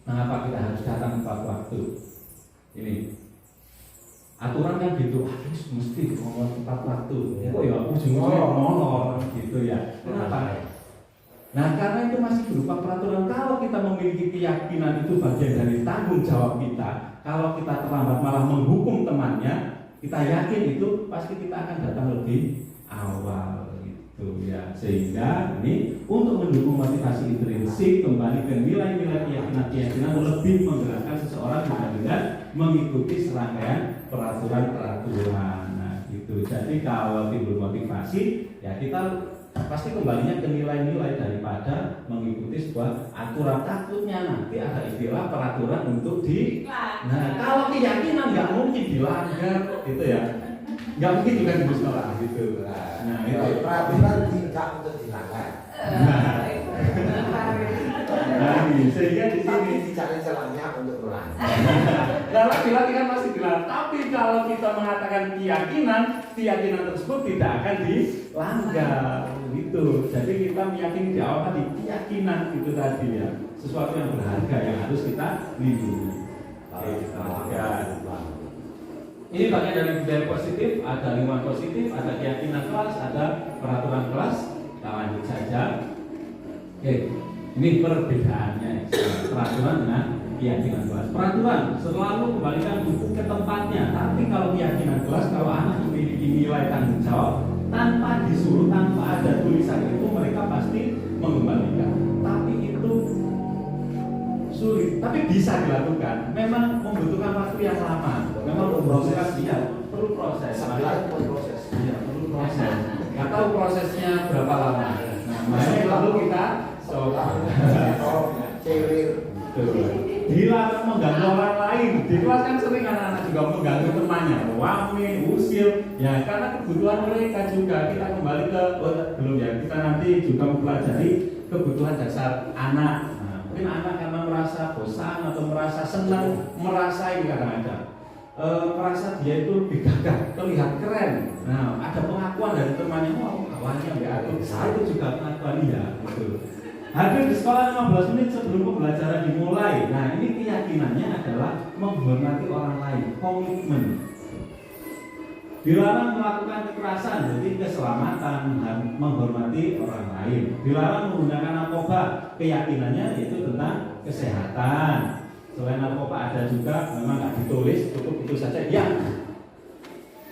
Mengapa kita harus datang tepat waktu? Ini aturan kan gitu, mesti ngomong tepat waktu. Oh ya, ujung-ujungnya molor gitu ya. Kenapa? Nah, karena itu masih berupa peraturan. Kalau kita memiliki keyakinan itu bagian dari tanggung jawab kita. Kalau kita terlambat malah menghukum temannya, kita yakin itu pasti kita akan datang lebih awal gitu ya. Sehingga ini untuk mendukung motivasi intrinsik, kembali ke nilai-nilai keyakinan lebih menggerakkan seseorang dibandingkan mengikuti serangkaian peraturan-peraturan. Nah, gitu. Jadi kalau timbul motivasi, ya kita pasti kembalinya ke nilai-nilai daripada mengikuti sebuah aturan. Takutnya nanti ada istilah peraturan untuk nah, kalau keyakinan nggak mungkin dilanggar, gitu ya. Nggak mungkin juga di sekolah gitu. Nah, itu peraturan tidak untuk dilanggar. Nah, sehingga di sini dicari celahnya untuk melanggar. kalau dilatihkan masih dilarang. Tapi kalau kita mengatakan keyakinan tersebut tidak akan dilanggar gitu. Jadi kita meyakini di awal tadi keyakinan itu tadi ya, sesuatu yang berharga yang harus kita lindungi. Ini bagian dari budaya positif, ada lingkungan positif, ada keyakinan kelas, ada peraturan kelas. Kita lanjut saja. Oke, ini perbedaannya peraturan dengan keyakinan kelas. Peraturan selalu kembalikan buku ke tempatnya, tapi kalau keyakinan kelas, kalau anak memiliki nilai tanggung jawab tanpa disuruh, tanpa ada tulisan itu, mereka pasti mengembalikan. Tapi itu sulit, tapi bisa dilakukan. Memang membutuhkan waktu yang lama. Memang membutuhkan perlu proses. Iya, perlu proses. Nggak tahu prosesnya berapa lama. Nah, makanya lalu kita dilarang mengganggu orang lain. Di kelas kan sering anak-anak juga mengganggu temannya, wame, usil. Ya karena kebutuhan mereka juga. Kita kembali ke belum ya. Kita nanti juga mempelajari kebutuhan dasar anak. Mungkin anak karena merasa bosan atau merasa senang, merasa ini kadang-kadang merasa dia itu lebih gagah, terlihat keren. Nah, ada pengakuan dari temannya, kawannya ya, saya itu juga pengakuan dia. Gitu. Hadir di sekolah 15 menit sebelum pembelajaran dimulai. Nah, ini keyakinannya adalah menghormati orang lain, komitmen. Dilarang melakukan kekerasan, jadi keselamatan, menghormati orang lain. Dilarang menggunakan narkoba, keyakinannya yaitu tentang kesehatan. Selain narkoba ada juga, memang nggak ditulis, cukup itu saja, ya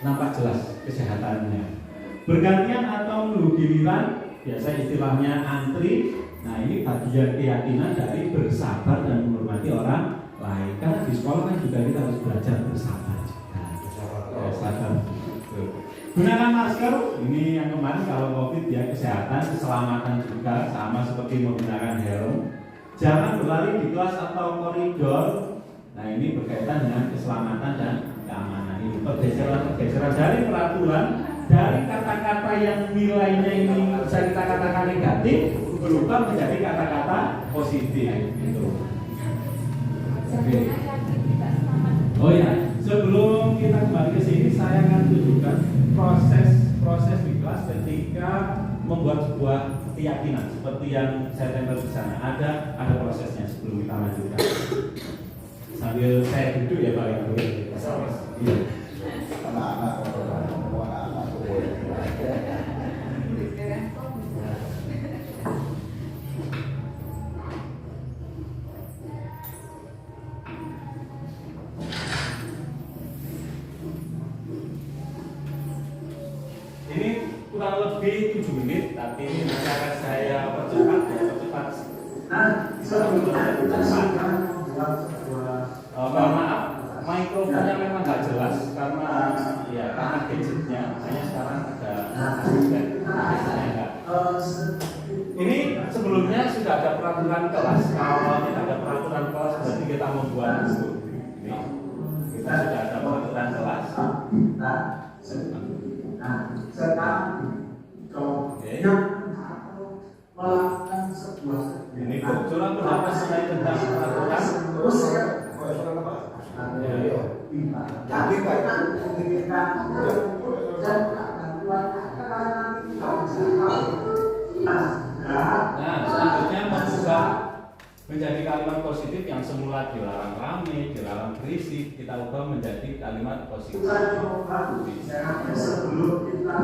nampak jelas kesehatannya. Bergantian atau menunggu giliran, biasa istilahnya antri. Nah, ini bagian keyakinan dari bersabar dan menghormati orang lain. Karena di sekolah kan juga kita harus belajar bersabar juga. Sabar. Gunakan masker, ini yang kemarin kalau COVID ya, kesehatan, keselamatan juga sama seperti menggunakan helm. Jangan berlari di kelas atau koridor. Nah, ini berkaitan dengan keselamatan dan keamanan. Ini pergeseran dari peraturan, dari kata-kata yang nilainya ini bisa kita katakan negatif berubah menjadi kata-kata positif. Gitu. Oh ya, sebelum kita kembali ke sini, saya akan tunjukkan proses di kelas ketika membuat sebuah keyakinan seperti yang saya tempel di sana. Ada prosesnya sebelum kita lanjutkan. Sambil saya duduk ya Pak ya. Iya. Ini kurang lebih 7 menit, tapi ini nanti akan saya percepat. Mohon maaf, mikrofonnya memang nggak jelas karena gadgetnya. Hanya sekarang ada asisten. Ini sebelumnya sudah ada peraturan kelas. Kalau tidak ada peraturan kelas, berarti kita membuat dulu. Ini kita sudah ada peraturan kelas. Sekarang Ini Surat pendapat mengenai tentang peraturan. Tapi baik. Nah, selanjutnya mengubah menjadi kalimat positif yang semula dilarang rame, dilarang berisik, kita ubah menjadi kalimat positif. Sebelum kita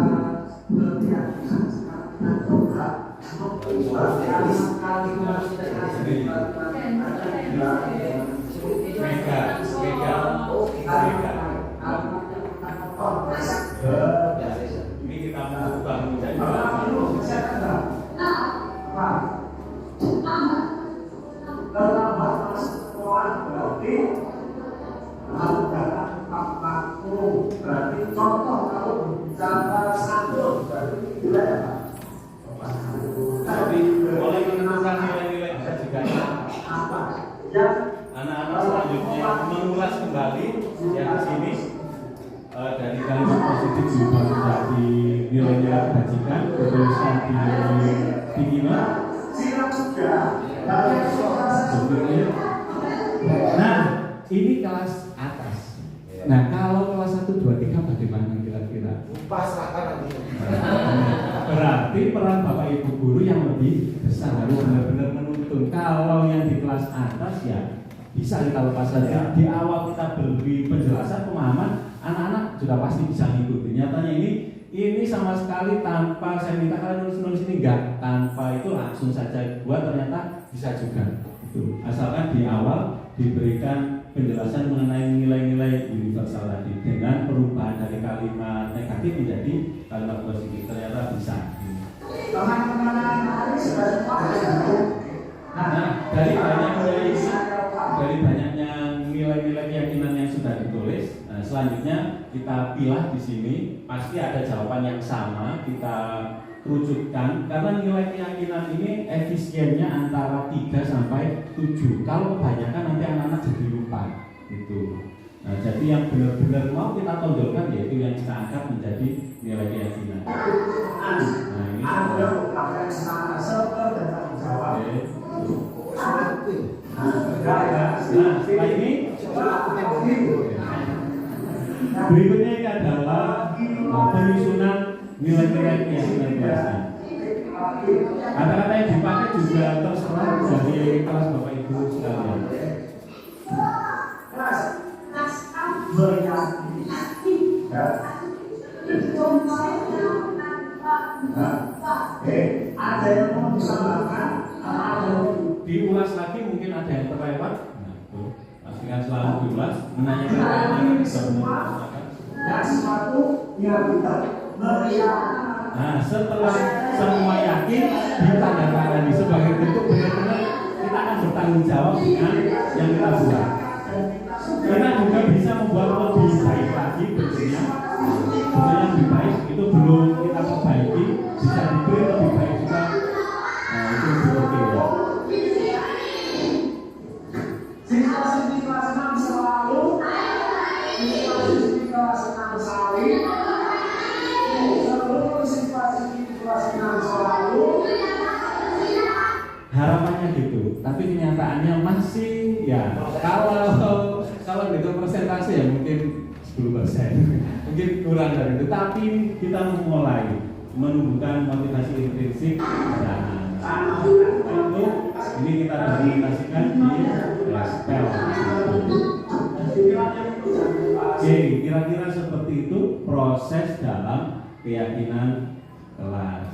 Ini kita mengubah menjadi kalimat positif. dalam bahasa sekolah berarti menggunakan makro berarti contoh kalau berbicara satu berarti nilai apa? Jadi mulai menentukan nilai-nilai jika Apa yang anak-anak selanjutnya mengulas kembali yang di sini dari kalimat positif juga menjadi nilai-nilai kebajikan dituliskan di email. siap sudah Nah, ini kelas atas. Nah, kalau kelas 1, 2, 3 bagaimana kira-kira? Pasrahkan nanti. Berarti peran Bapak Ibu guru yang lebih besar harus benar-benar menuntun. Kalau yang di kelas atas ya bisa kita lepas saja. Di awal kita beri penjelasan pemahaman, anak-anak sudah pasti bisa ngikutin. Nyatanya ini sama sekali tanpa saya minta kalian nulis ini enggak, tanpa itu langsung saja buat ternyata bisa juga. Itu asalkan di awal diberikan penjelasan mengenai nilai-nilai universal tadi dengan perubahan dari kalimat negatif menjadi kalimat positif, ternyata bisa. Nah, dari banyaknya nilai-nilai keyakinan yang sudah ditulis, nah, selanjutnya kita pilah di sini. Pasti ada jawaban yang sama, kita kerucutkan karena nilai keyakinan ini efisiennya antara 3 sampai 7. Kalau kebanyakan nanti anak-anak jadi lupa gitu. Nah, jadi yang benar-benar mau kita tonjolkan yaitu yang kita angkat menjadi nilai keyakinan. Nah, ini ada yang sama serta dan tanggung jawab. Nah, setelah ini berikutnya ini adalah penyusunan nilai-nilai keyakinan biasa. Kata-kata yang dipakai juga terserah dari kelas Bapak Ibu sekalian. Ada yang mau disamakan, Diulas lagi mungkin ada yang terlewat. Nah, itu pastikan selalu diulas. Menanyakan yang bisa mengulaskan. dan sesuatu yang kita meriah. Nah, setelah semua yakin ditandatangani sebagai bentuk benar-benar kita akan bertanggung jawab dengan yang kita buat. Kita juga bisa membuat lebih baik lagi bentuknya. Bentuknya lebih baik itu belum kita perbaiki, bisa diberi lebih baik juga. Nah, itu oke ya. Situasi di kelas 6 selalu, situasi di kelas 6 selalu, seluruh situasi di kelas 6 selalu. Harapannya gitu, tapi kenyataannya masih ya kalau gitu persentase ya mungkin 10%, mungkin kurang dari itu. Tapi kita memulai menumbuhkan motivasi intrinsik dan itu ini kita implementasikan di spell. Oke, kira-kira seperti itu proses dalam keyakinan kelas.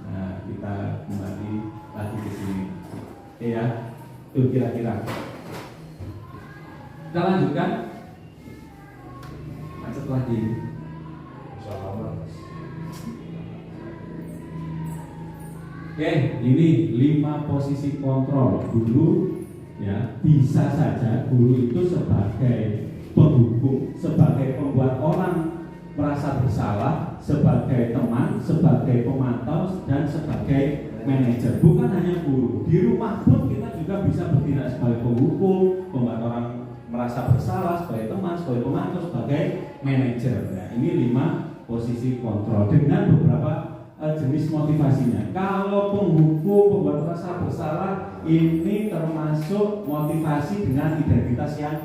Nah, kita kembali lagi ke sini. Oke ya, itu kira-kira. Kita lanjutkan. Macet lagi. Oke, ini 5 posisi kontrol. Guru ya, bisa saja guru itu sebagai penghubung, sebagai pembuat orang merasa bersalah, sebagai teman, sebagai pemantau, dan sebagai manajer. Bukan hanya guru, di rumah pun kita juga bisa bertindak sebagai penghukum, pembuat orang merasa bersalah, sebagai teman, sebagai pemantau, sebagai manajer. Nah, ini 5 posisi kontrol dengan beberapa jenis motivasinya. Kalau penghukum, pembuat rasa bersalah ini termasuk motivasi dengan identitas yang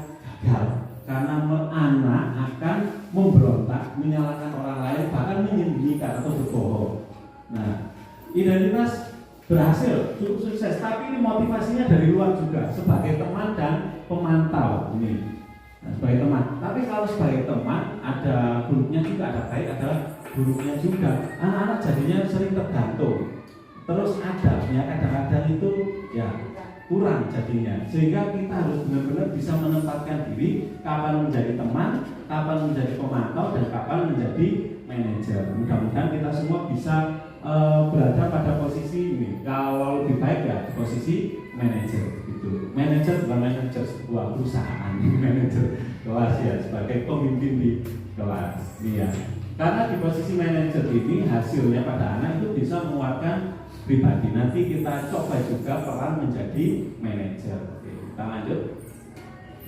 gagal. Karena anak akan memberontak, menyalahkan orang lain, bahkan menyembunyikan atau berbohong. Nah, identitas berhasil, cukup sukses, tapi ini motivasinya dari luar juga, sebagai teman dan pemantau ini. Nah, sebagai teman. Tapi kalau sebagai teman ada buruknya juga, ada baik, ada buruknya juga. Anak-anak jadinya sering tergantung. Terus adabnya kadang-kadang itu ya kurang jadinya. Sehingga kita harus benar-benar bisa menempatkan diri kapan menjadi teman, kapan menjadi pemantau, dan kapan menjadi manajer. Mudah-mudahan kita semua bisa berada pada posisi ini. Kalau lebih baik ya di posisi manajer gitu. Manajer bukan manajer sebuah perusahaan, manajer kelas ya, sebagai pemimpin di kelas. Iya. Karena di posisi manajer ini hasilnya pada anak itu bisa menguatkan pribadi. Nanti kita coba juga peran menjadi manajer. Oke, kita lanjut.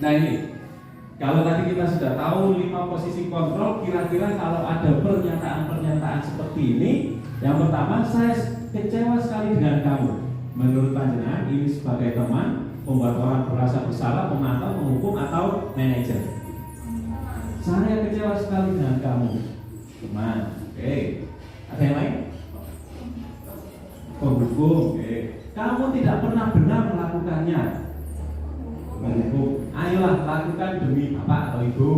Nah ini, kalau tadi kita sudah tahu 5 posisi kontrol, kira-kira kalau ada pernyataan-pernyataan seperti ini, yang pertama, saya kecewa sekali dengan kamu. Menurut panjenengan ini sebagai teman, membuat orang merasa bersalah, pemantau, penghukum, atau manajer? Saya kecewa sekali dengan kamu, teman. Oke, ada yang lain? Penghukum. Oke. Kamu tidak pernah benar melakukannya. Penghukum. Ayolah lakukan demi bapak atau ibu.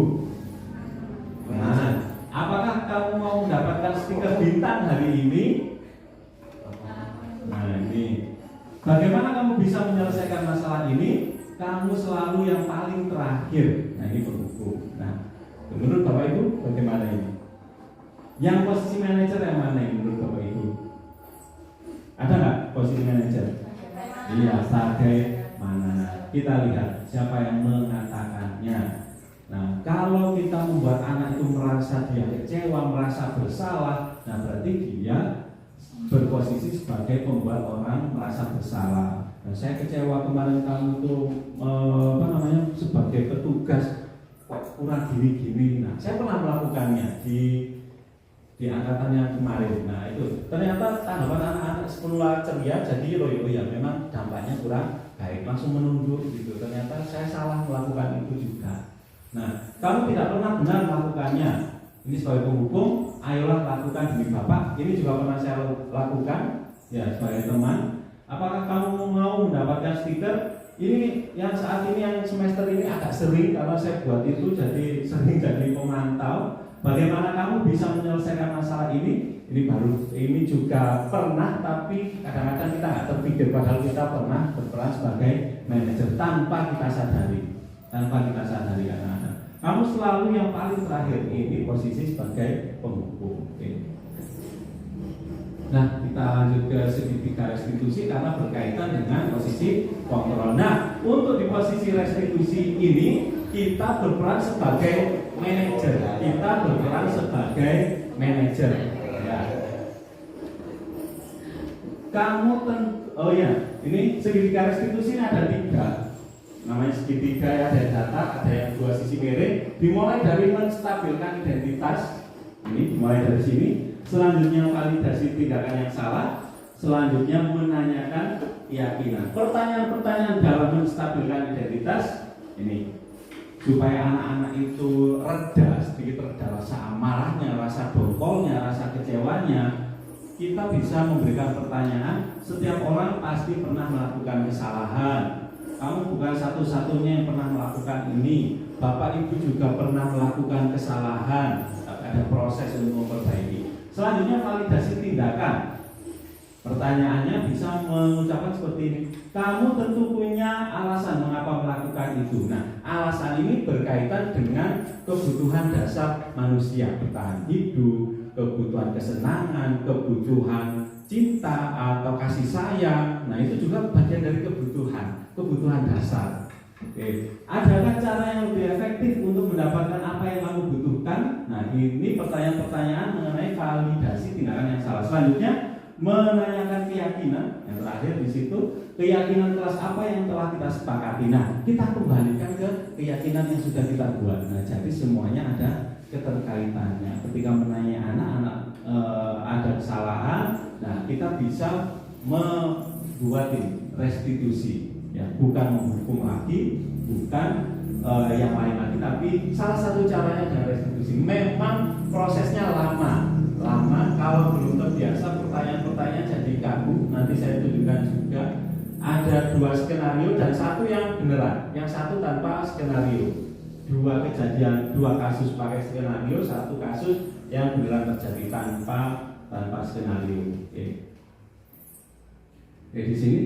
Nah, apakah kamu mau mendapatkan stiker bintang hari ini? Nah ini, bagaimana kamu bisa menyelesaikan masalah ini? Kamu selalu yang paling terakhir. Nah ini penghukum. Nah, menurut bapak ibu bagaimana ini? Yang posisi manajer yang mana ini menurut bapak ibu? Ada nggak posisi manajer? Iya, sebagai mana? Kita lihat siapa yang mengatakannya. Nah, kalau kita membuat anak itu merasa dia kecewa, merasa bersalah, nah berarti dia berposisi sebagai pembuat orang merasa bersalah. Nah, saya kecewa kemarin kamu tuh sebagai petugas kok kurang gini-gini. Nah, saya pernah melakukannya di angkatan yang kemarin. Nah, itu ternyata tanggapan anak-anak sekolah ceria jadi oh ya memang dampaknya kurang baik, langsung menunduk gitu. Ternyata saya salah melakukan itu juga. Nah, kamu tidak pernah benar melakukannya. Ini sebagai penghukum, ayolah lakukan demi bapak. Ini juga pernah saya lakukan ya sebagai teman. Apakah kamu mau mendapatkan stiker? Ini yang saat ini yang semester ini agak sering karena saya buat itu jadi sering jadi pemantau. Bagaimana kamu bisa menyelesaikan masalah ini? Ini juga pernah, tapi kadang-kadang kita nggak terpikir padahal kita pernah berperan sebagai manajer tanpa kita sadari. Anak-anak, kamu selalu yang paling terakhir. Ini posisi sebagai penghukum. Oke. Nah, kita lanjut ke segitiga restitusi karena berkaitan dengan posisi kontrol. Nah, untuk di posisi restitusi ini kita berperan sebagai manajer. Ya. Kamu ini segitiga restitusi ini ada 3. Namanya segitiga ya, ada yang datar, ada yang 2 sisi miring. Dimulai dari menstabilkan identitas. Ini dimulai dari sini. Selanjutnya validasi tindakan yang salah. Selanjutnya menanyakan keyakinan. Pertanyaan-pertanyaan dalam menstabilkan identitas ini supaya anak-anak itu sedikit reda rasa amarahnya, rasa dongkolnya, rasa kecewanya. Kita bisa memberikan pertanyaan. Setiap orang pasti pernah melakukan kesalahan. Kamu bukan satu-satunya yang pernah melakukan ini. Bapak ibu juga pernah melakukan kesalahan. Ada proses untuk memperbaiki. Selanjutnya validasi tindakan. Pertanyaannya bisa mengucapkan seperti ini. Kamu tentu punya alasan mengapa melakukan itu. Nah, alasan ini berkaitan dengan kebutuhan dasar manusia, bertahan hidup, kebutuhan kesenangan, kebutuhan cinta atau kasih sayang. Nah, itu juga bagian dari kebutuhan dasar. Oke. Adakah cara yang lebih efektif untuk mendapatkan apa yang kamu butuhkan? Nah, ini pertanyaan-pertanyaan mengenai validasi tindakan yang salah. Selanjutnya, menanyakan keyakinan. Yang terakhir di situ, keyakinan kelas apa yang telah kita sepakati. Nah, kita kembalikan ke keyakinan yang sudah kita buat. Nah, jadi semuanya ada keterkaitannya. Ketika menanya anak ada kesalahan, nah kita bisa membuat restitusi, ya, bukan menghukum lagi, bukan yang lain lagi, tapi salah satu caranya adalah restitusi. Memang prosesnya lama. Kalau belum terbiasa pertanyaan-pertanyaan jadi kaku. Nanti saya tunjukkan juga ada 2 skenario dan 1 yang beneran, yang 1 tanpa skenario. 2 kejadian, 2 kasus pakai skenario, 1 kasus yang beneran terjadi tanpa skenario. Oke, di sini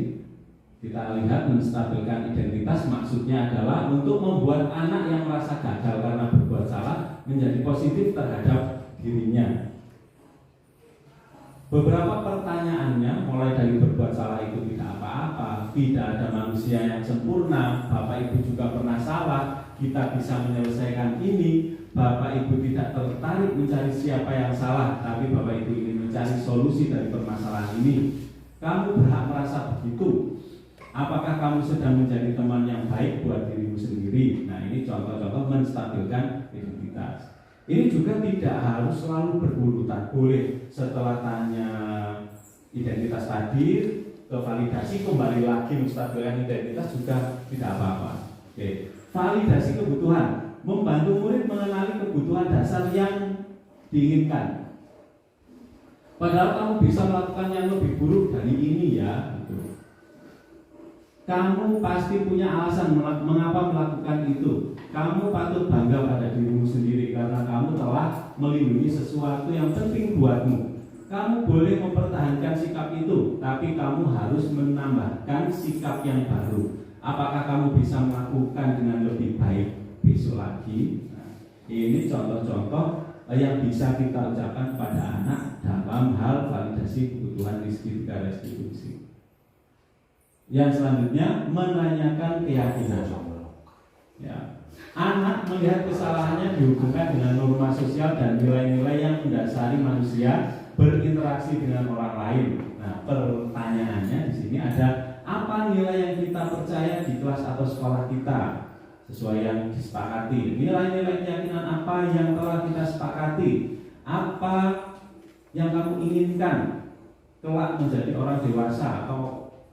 kita lihat menstabilkan identitas, maksudnya adalah untuk membuat anak yang merasa gagal karena berbuat salah menjadi positif terhadap dirinya. Beberapa pertanyaannya mulai dari berbuat salah itu tidak apa-apa, tidak ada manusia yang sempurna, Bapak Ibu juga pernah salah, kita bisa menyelesaikan ini. Bapak Ibu tidak tertarik mencari siapa yang salah, tapi Bapak Ibu ingin mencari solusi dari permasalahan ini. Kamu berhak merasa begitu. Apakah kamu sedang menjadi teman yang baik buat dirimu sendiri? Nah, ini contoh-contoh menstabilkan identitas. Ini juga tidak harus selalu berurutan. Boleh setelah tanya identitas tadi ke validasi, kembali lagi menstabilkan identitas juga tidak apa-apa. Oke. Validasi kebutuhan, membantu murid mengenali kebutuhan dasar yang diinginkan. Padahal kamu bisa melakukan yang lebih buruk dari ini, ya. Gitu. Kamu pasti punya alasan mengapa melakukan itu. Kamu patut bangga pada dirimu sendiri karena kamu telah melindungi sesuatu yang penting buatmu. Kamu boleh mempertahankan sikap itu, tapi kamu harus menambahkan sikap yang baru. Apakah kamu bisa melakukan dengan lebih baik besok lagi? Nah, ini contoh-contoh yang bisa kita ucapkan pada anak dalam hal validasi kebutuhan restitusi. Yang selanjutnya menanyakan keyakinan. Ya. Anak melihat kesalahannya dihubungkan dengan norma sosial dan nilai-nilai yang mendasari manusia berinteraksi dengan orang lain. Nah, pertanyaannya di sini ada, apa nilai yang kita percaya di kelas atau sekolah kita sesuai yang disepakati? Nilai-nilai keyakinan apa yang telah kita sepakati? Apa yang kamu inginkan kelak menjadi orang dewasa atau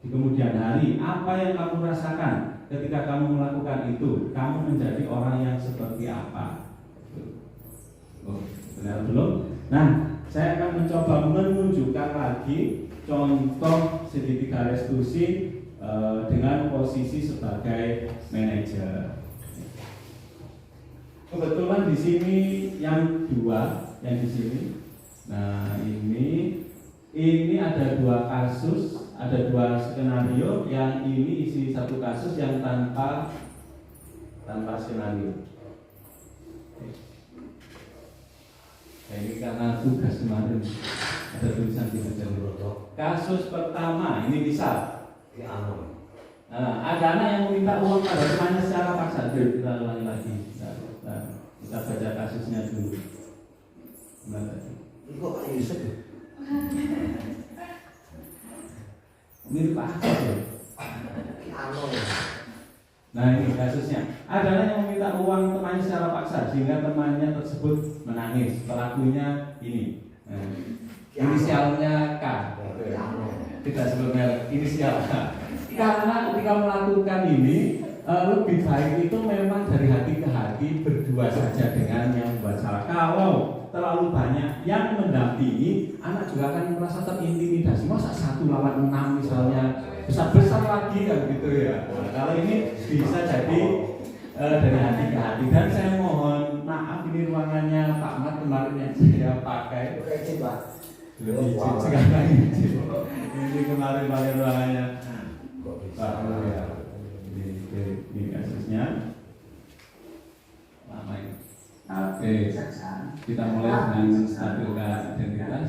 di kemudian hari? Apa yang kamu rasakan ketika kamu melakukan itu? Kamu menjadi orang yang seperti apa? Oh, benar belum? Nah, saya akan mencoba menunjukkan lagi contoh segitiga restitusi dengan posisi sebagai manajer. Kebetulan di sini yang 2, yang di sini. Nah, ini ada 2 kasus, ada 2 skenario. Yang ini isi 1 kasus yang tanpa skenario. Nah, ini karena tugas kemarin ada tulisan di meja. Kasus pertama ini bisa. Nah, ada anak yang meminta uang pada temannya secara paksa. Kita ulangi lagi. Kita baca kasusnya dulu. Kok Pak Yusuf? Mirip Pak Yusuf. Nah, ini kasusnya. Ada anak yang meminta uang temannya secara paksa sehingga temannya tersebut menangis. Pelakunya ini. Inisialnya K. Tidak sebelum merek, inisial K. Karena ketika melakukan ini lebih baik itu memang dari hati ke hati berdua saja dengan yang membuat salah. Kalau terlalu banyak yang mendampingi, anak juga akan merasa terintimidasi. Masa 1 lawan 6 misalnya, besar lagi kan gitu ya. Nah, kalau ini bisa jadi dari hati ke hati. Dan saya mohon maaf, ini ruangannya Pak Mat kemarin yang saya pakai. Belum izin sekarang izin. Ini kemarin pakai ruangannya Pak Mat ya. Ini kasusnya. Lama ini. Oke, kita mulai dengan menstabilkan identitas.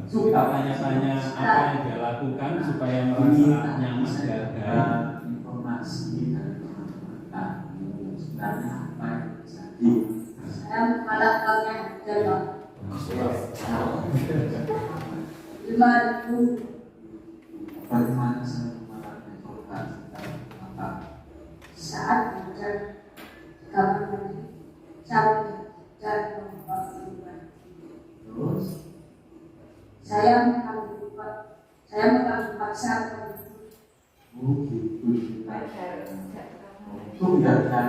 Kita tanya-tanya apa yang dia lakukan supaya merasa nyaman dan informasi sebenarnya apa yang terjadi. Saya malah tanya jawab. 5.000. Bagaimana saya memahami korban apa Saat belajar kamar mandi, sampai dan membawa. Itu biarkan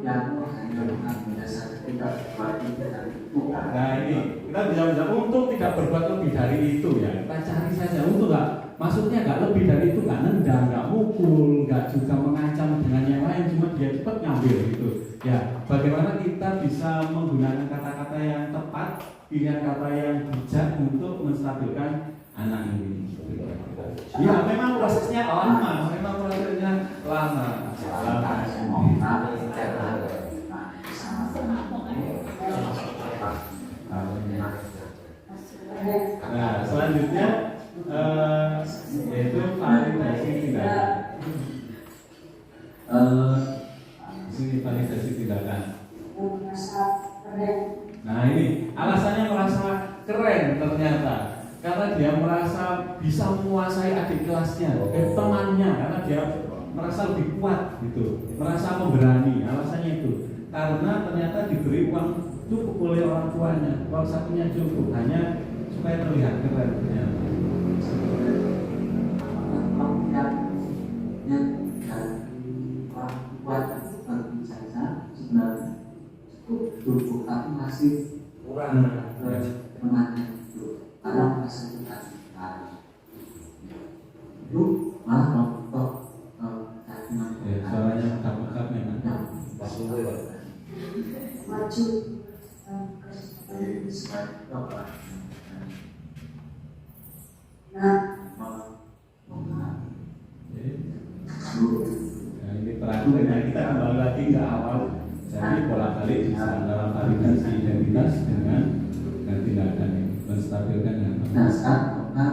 yang mengandalkan dasar tidak berbuat lebih dari itu. Nah ini kita bisa untuk tidak berbuat lebih dari itu ya. Kita cari saja untuk maksudnya nggak lebih dari itu, nggak nendang, nggak mukul, nggak juga mengancam dengan yang lain, cuma dia cepat ngambil gitu. Ya, bagaimana kita bisa menggunakan kata-kata yang tepat, pilihan kata yang bijak untuk menstabilkan anak ini. Ya, memang prosesnya lama, Nah, selanjutnya yaitu validasi tindakan. Validasi tindakan. Nah ini alasannya merasa keren ternyata karena dia merasa bisa menguasai adik kelasnya, temannya, karena dia merasa lebih kuat gitu, merasa pemberani. Alasannya itu karena ternyata diberi uang cukup oleh orang tuanya, uang satunya cukup hanya supaya terlihat keren ternyata. Cukup tapi masih kurang menarik itu karena merasa kita itu malah untuk suaranya mekap-mekap memang maju nah ini terakhirnya kita kembali lagi ke awal. Jadi bolak-balik bisa dalam validasi identitas dengan tindakan ini menstabilkan dengan dasar kita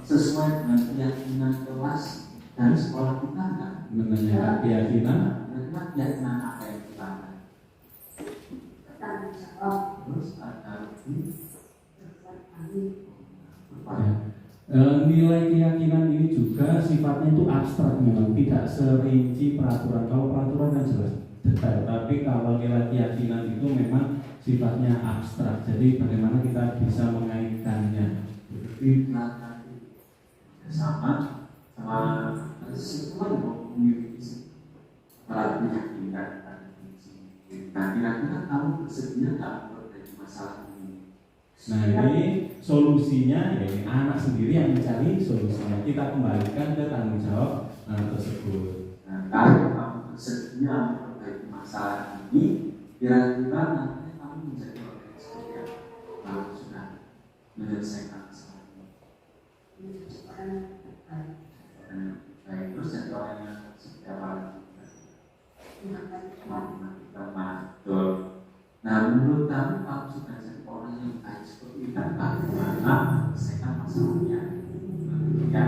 sesuai dengan keyakinan kelas dan sekolah kita enggak menanyakan keyakinan apa yang kita terus ada nilai keyakinan ini juga sifatnya itu abstrak, memang tidak serinci peraturan. Kalau peraturan kan jelas detail, tapi kalau nilai keyakinan itu memang sifatnya abstrak. Jadi bagaimana kita bisa mengaitkannya? Jadi sama semua memiliki keyakinan. Nah, kira-kira kamu bersedia nggak menghadapi masalah ini? Nah ini solusinya, ya anak sendiri yang mencari solusinya. Kita kembalikan ke tanggung jawab anak tersebut. Nah, kalau kamu bersedia memperbaiki masalah ini, kira-kira nanti kamu menjadi orang yang seperti apa? Kamu sudah menyelesaikan masalah ini. Baik, terus jadi orang yang seperti apa? Betul. Nah, menurut kamu sudah jadi orang yang baik seperti itu, bagaimana menyelesaikan masalahnya? Ya,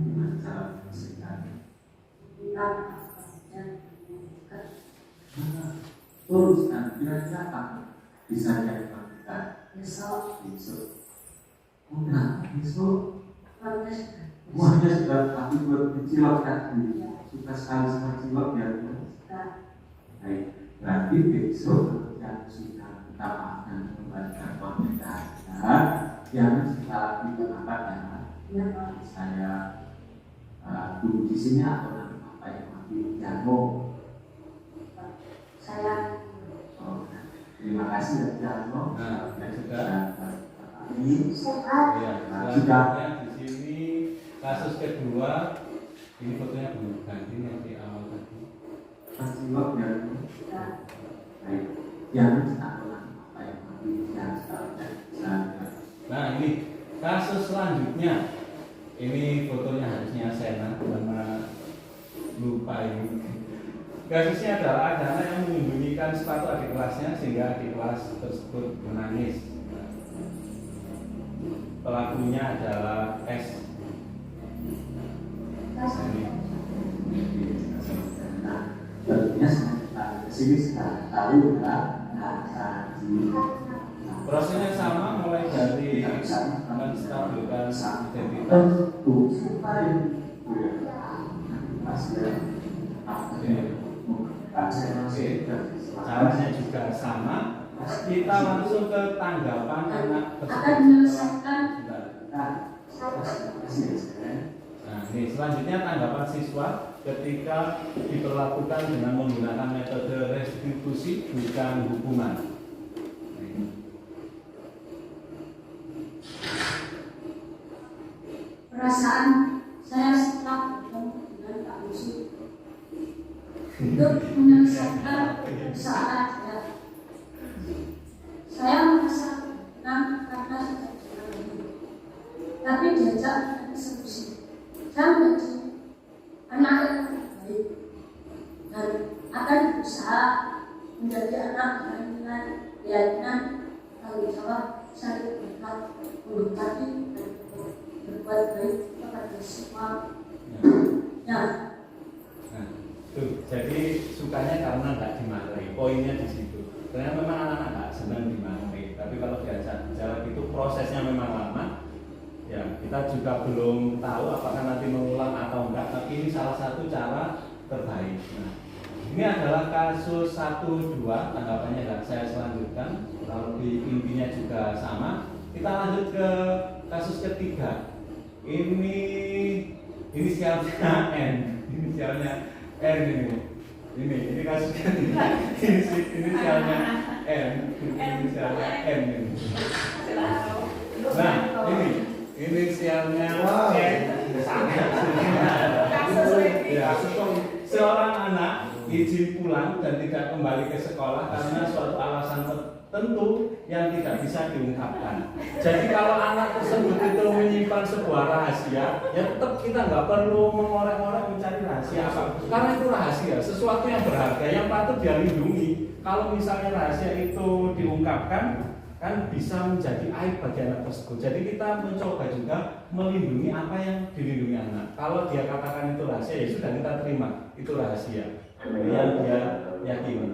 gimana cara menyelesaikannya? Teruskan, kira-kira apa bisa dilakukan kita? Besok. Besok. Wahnya sudah tapi berkecilok tadi. Suka sekali sama cilok ya. Baik, berarti besok yang sudah kita maafkan kembalikan uang kita jangan sekali lagi berangkat ya. Saya duduk di sini atau nanti apa yang mati jago. saya Terima kasih ya jago. Nah, juga ini ya, selanjutnya di sini kasus kedua. Ini fotonya belum ganti yang di awal tadi. cilok ya. Baik, jangan sekali lagi apa yang mati jago. Nah ini kasus selanjutnya. Ini fotonya harusnya Sena karena lupa ini. Kasusnya adalah ada anak yang menyembunyikan sepatu adik kelasnya sehingga adik kelas tersebut menangis. Pelakunya adalah S. Ini. Tentunya sini sekarang tahu ya. Prosesnya sama mulai dari menstabilkan identitas. Caranya juga sama. Kita langsung ke tanggapan anak tersebut. akan menyelesaikan ini selanjutnya tanggapan siswa ketika diperlakukan dengan menggunakan metode restitusi bukan hukuman. Perasaan saya setelah bertemu dengan Pak Yusuf untuk menyelesaikan persoalan saya. Saya merasa tenang karena sudah dilalui. Tapi diajak eksekusi. Saya menjadi anak yang baik dan akan berusaha menjadi anak yang dengan keyakinan tanggung jawab saling berkat memberkati dan berbuat baik kepada semua. Ya. Nah, tuh, jadi sukanya karena nggak dimarahi. Poinnya di situ. Karena memang anak-anak nggak senang dimarahi. Tapi kalau diajak bicara itu prosesnya memang lama. Ya, kita juga belum tahu apakah nanti mengulang atau enggak. Tapi ini salah satu cara terbaik. Nah, ini adalah kasus 1-2. Tanggapannya nggak saya selanjutkan. Kalau di intinya juga sama. Kita lanjut ke kasus ketiga. Ini inisialnya N. Inisialnya N ini kasus ketiga. Inisialnya N. Inisialnya N ini. Nah, ini inisialnya N. Ya, seorang anak izin pulang dan tidak kembali ke sekolah karena suatu alasan tertentu yang tidak bisa diungkapkan. Jadi kalau anak tersebut itu menyimpan sebuah rahasia, ya tetap kita nggak perlu mengorek-orek mencari rahasia apa, karena itu rahasia, sesuatu yang berharga yang patut dia lindungi. Kalau misalnya rahasia itu diungkapkan, kan bisa menjadi aib bagi anak tersebut. Jadi kita mencoba juga melindungi apa yang dilindungi anak. Kalau dia katakan itu rahasia, ya sudah kita terima itu rahasia yang dia yakini.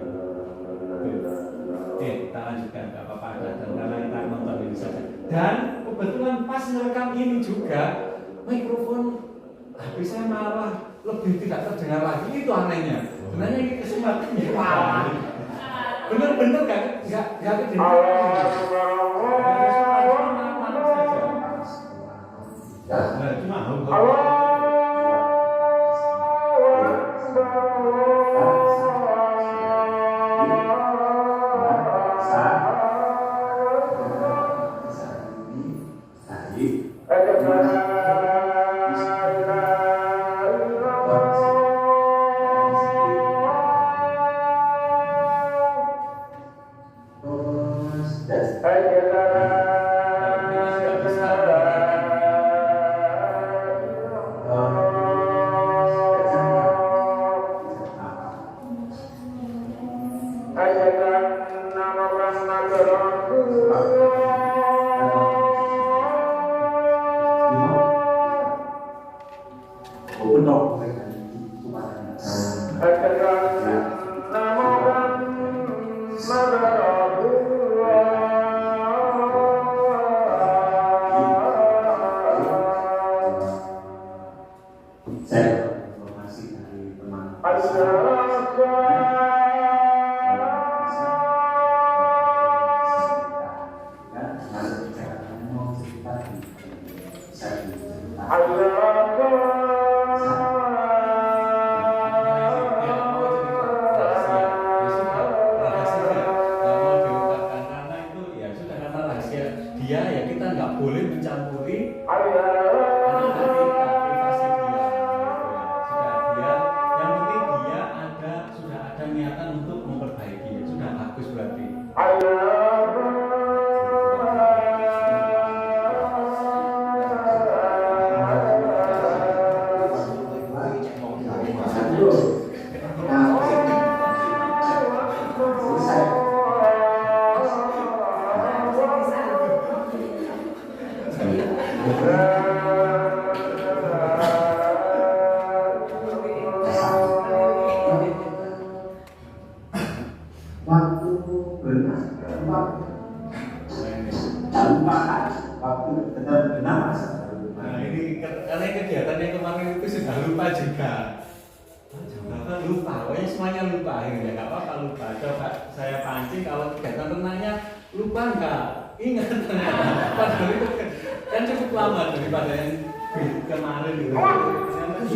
Oke, kita lanjutkan, nggak apa-apa, dan karena kita nonton ini saja. Dan kebetulan pas merekam ini juga mikrofon HP saya malah lebih tidak terdengar lagi. Itu anehnya. Sebenarnya ini kesempatan ya. Bener-bener nggak kedengaran. Nah, cuma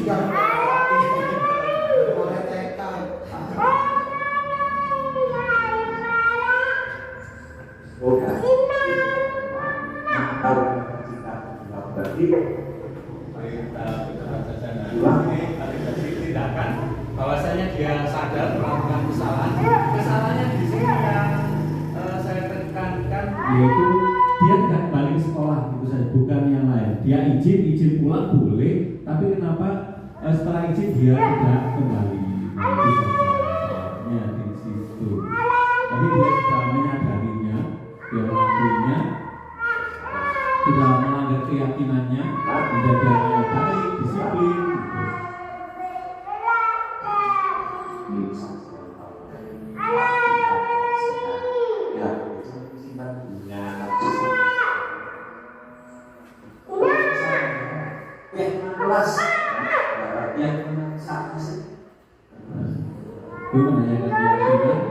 sudah mulai TK. Oke. Berarti ini validasi tindakan bahwasanya dia sadar melakukan kesalahan. Kesalahannya di sini yang saya tekankan yaitu dia tidak kembali ke sekolah itu saja, bukan yang lain. Dia izin pulang boleh, tapi kenapa setelah izin dia tidak kembali? Nah, itu saja salahnya di situ. Tapi dia sudah menyadarinya, dia mengakuinya, sudah melanggar keyakinannya, menjadi anak yang baik, disiplin. Itu menanyakan keyakinan.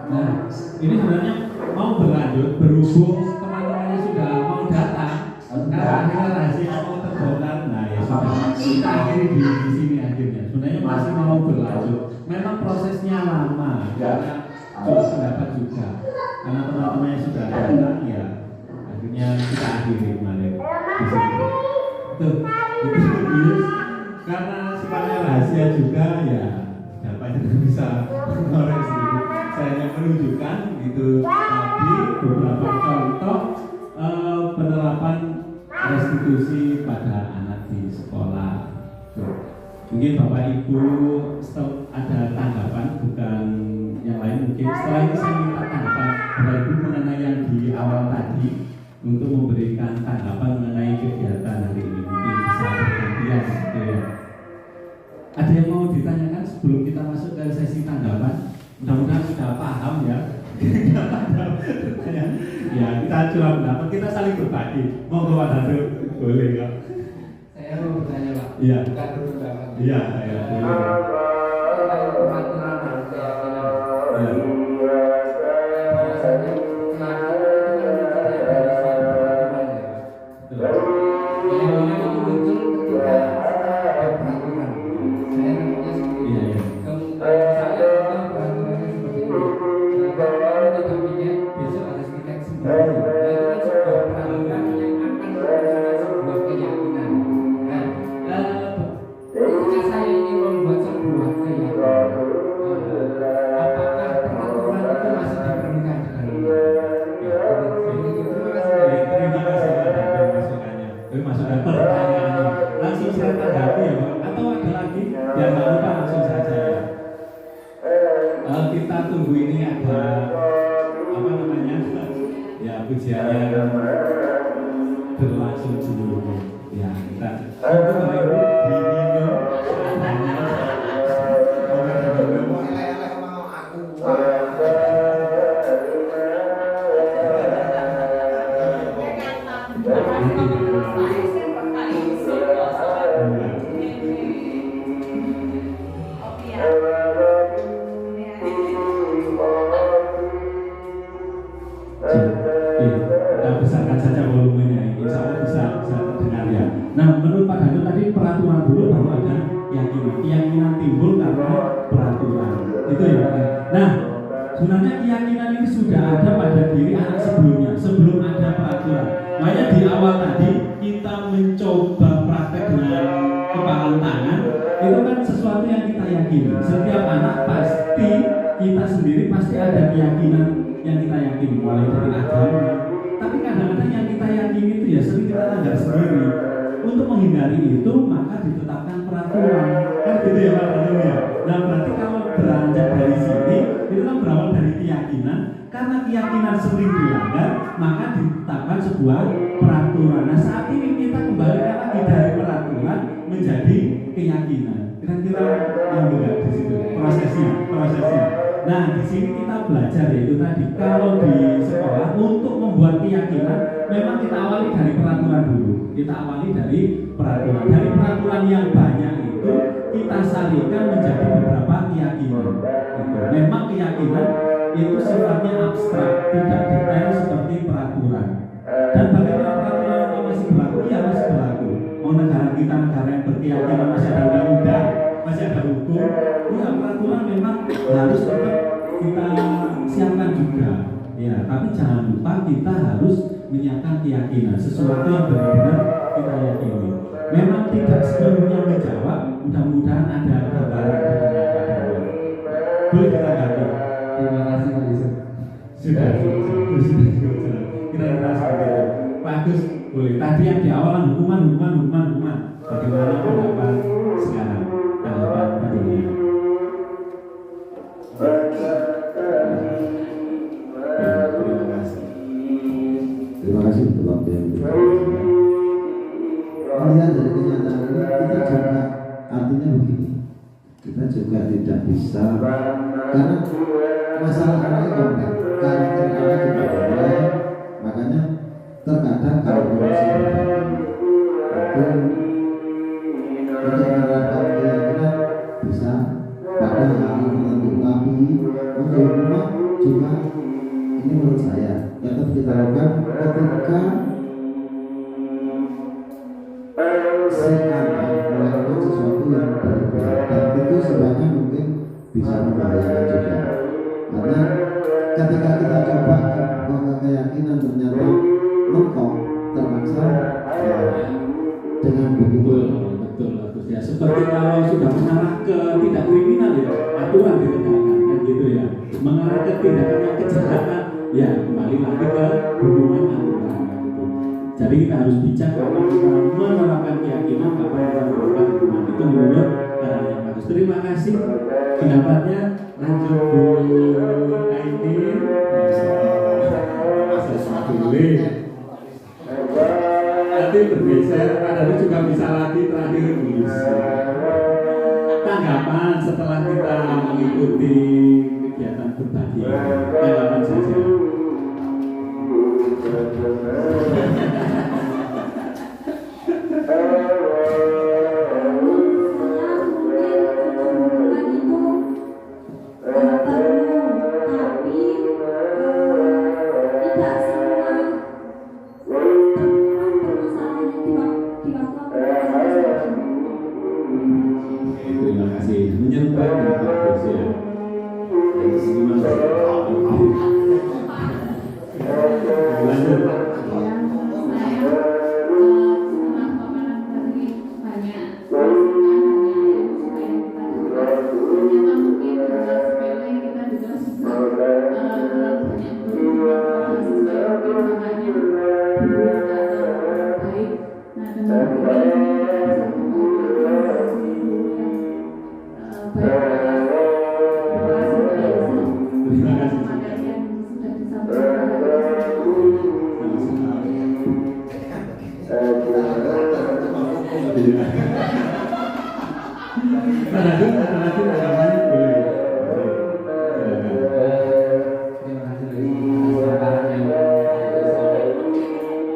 Nah, ini sebenarnya mau berlanjut berhubung teman-temannya sudah mau datang, karena akhirnya rahasia mau terbongkar. Nah, ya sudah kita akhiri di sini akhirnya. Sebenarnya masih mau berlanjut. Memang prosesnya lama, karena terus pendapat juga. Karena teman-temannya sudah datang, ya akhirnya kita akhiri kemarin di sini. Tuh, itu karena sifatnya rahasia juga, ya siapa yang bisa mengorek sedikit. Saya hanya menunjukkan gitu tadi beberapa contoh penerapan restitusi pada anak di sekolah. Mungkin Bapak Ibu ada tanggapan, bukan yang lain mungkin. Setelah ini saya minta tanggapan Bapak Ibu mengenai yang di awal tadi untuk memberikan tanggapan mengenai kegiatan hari ini. Mungkin bisa bergantian gitu ya. Ada yang mau ditanyakan sebelum kita masuk ke sesi tanggapan? Mudah-mudahan sudah paham ya. Ya, kita curah pendapat, kita saling berbagi. Monggo Pak Datu, boleh ya. Saya mau bertanya Pak. Iya. Bukan berpendapat. Iya, saya boleh. Tentang peraturan dan keyakinan. Ya. Bahwasanya keyakinan itu kan dari suatu peraturan ya Pak. Keyakinan itu muncul ketika ada peraturan. Saya namanya seperti Iya, itu. iya. Kemudian saya juga peraturannya seperti ini. Kalau tidak pikir besok harus kita sendiri. Nah, itu kan sebuah peraturan yang akan menghasilkan sebuah keyakinan. Nah, ketika saya ingin membuat sebuah keyakinan, apakah peraturan itu masih diperlukan di dalamnya? Ya, terima kasih. Terima kasih atas masukannya. Tapi masukan pertanyaannya langsung saya tanggapi ya Pak. Atau ada lagi? Ya nggak lupa langsung saja ya. Kita tunggu ini ada apa namanya? Ya pujiannya berlangsung dulu. Ya kita tunggu Bapak Ibu diminum seadanya. Elek-elek mau aku. Kita besarkan saja volumenya, insya Allah bisa terdengar ya. Nah, menurut Pak Datu tadi peraturan dulu baru ada keyakinan. Keyakinan timbul karena peraturan. Itu ya Pak. Nah, sebenarnya keyakinan ini sudah ada pada diri anak sebelumnya, sebelum ada peraturan. Makanya di awal tadi kita mencoba praktek dengan kepalan tangan, itu kan sesuatu yang kita yakini. Setiap anak pasti, kita sendiri pasti ada keyakinan yang kita yakini, mulai dari agama. Tapi kadang-kadang yang kita yakini itu ya sering kita langgar sendiri. Untuk menghindari itu maka ditetapkan peraturan, kan gitu ya Pak Datu ya. Nah berarti kalau beranjak dari sini itu kan berawal dari keyakinan. Karena keyakinan sering dilanggar maka ditetapkan sebuah peraturan. Nah saat ini kita kembalikan lagi dari peraturan menjadi keyakinan. Kira-kira yang enggak di situ prosesnya. Nah di sini kita belajar yaitu tadi kalau di sekolah untuk membuat keyakinan memang kita awali dari peraturan dulu. Kita awali dari peraturan. Dari peraturan yang banyak itu kita salihkan menjadi beberapa keyakinan. itu sifatnya abstrak, tidak detail seperti peraturan. Dan bagaimana peraturan itu masih berlaku? Ya masih berlaku. Oh, negara kita negara yang berkeyakinan masih ada undang-undang, masih ada hukum. Ya peraturan memang harus tetap kita siapkan juga. Ya, tapi jangan lupa kita harus menyiapkan keyakinan, sesuatu yang benar-benar kita yakini. Memang tidak sepenuhnya menjawab, mudah-mudahan ada gambaran dengan keadaan. Boleh kita ganti. Terima kasih Pak Yusuf. Sudah kira-kira seperti itu. Pak Agus, boleh. Tadi yang di awalan hukuman. Bagaimana pendapat sekarang? Tanggapan tadinya. Terima kasih untuk waktu yang diberikan. Melihat dari kenyataan ini, kita juga artinya begini. Kita juga tidak bisa, karena masalah anaknya kompleks, karakter anak juga kompleks, makanya terkadang kalau kondisi itu untuk menerapkan keyakinan bisa pada hal tertentu, tapi untuk rumah juga ini menurut saya tetap kita lakukan ketika si anak melakukan sesuatu yang berbeda, dan itu sebenarnya mungkin bisa membahayakan juga, karena ketika kita coba ke keyakinan ternyata mentok terpaksa ya, dengan begitu Betul ya. Seperti kalau sudah mengarah ke tidak kriminal ya, aturan ditegakkan kan gitu ya. Mengarah ke tindakan yang kejahatan ya kembali lagi ke hubungan aturan gitu. Jadi kita harus bijak kapan kita menerapkan keyakinan, kapan kita menerapkan hukuman. Itu menurut hal yang bagus. Terima kasih pendapatnya. Lanjut Bu Aini. Nanti bergeser, ada juga bisa lagi terakhir tanggapan setelah kita mengikuti kegiatan berbagi. Tanggapan saja. Terima kasih. Menyerupai dengan bagus ya. Dari sini masih lanjut.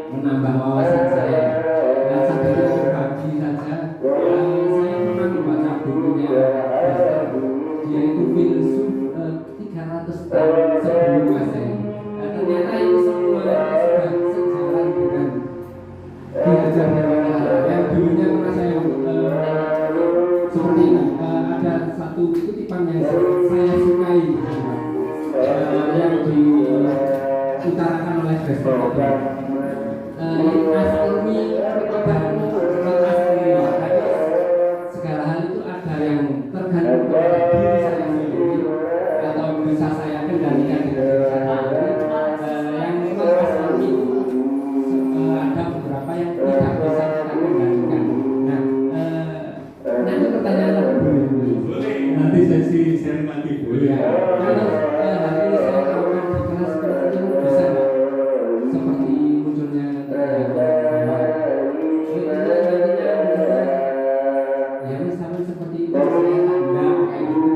Menambah wawasan saya. Dan sampai berbagi saja. Saya pernah membaca bukunya. Dia itu filsuf 300 tahun sebelum Masehi. Ternyata itu semua sudah sejalan dengan diajarnya yang dulunya pernah saya seperti ini. Ada satu kutipan yang saya sukai yang diutarakan oleh Presiden. Asli segala hal itu ada yang tergantung pada diri saya sendiri atau bisa saya kendalikan dengan diri saya sendiri. Yang memang asli ada beberapa yang tidak bisa kita kendalikan. Nah, nanti pertanyaan boleh. Nanti sesi sharing lagi boleh. Kalau hari ini saya lakukan di kelas itu bisa nggak seperti munculnya ya misalnya seperti itu saya tanda kayak gitu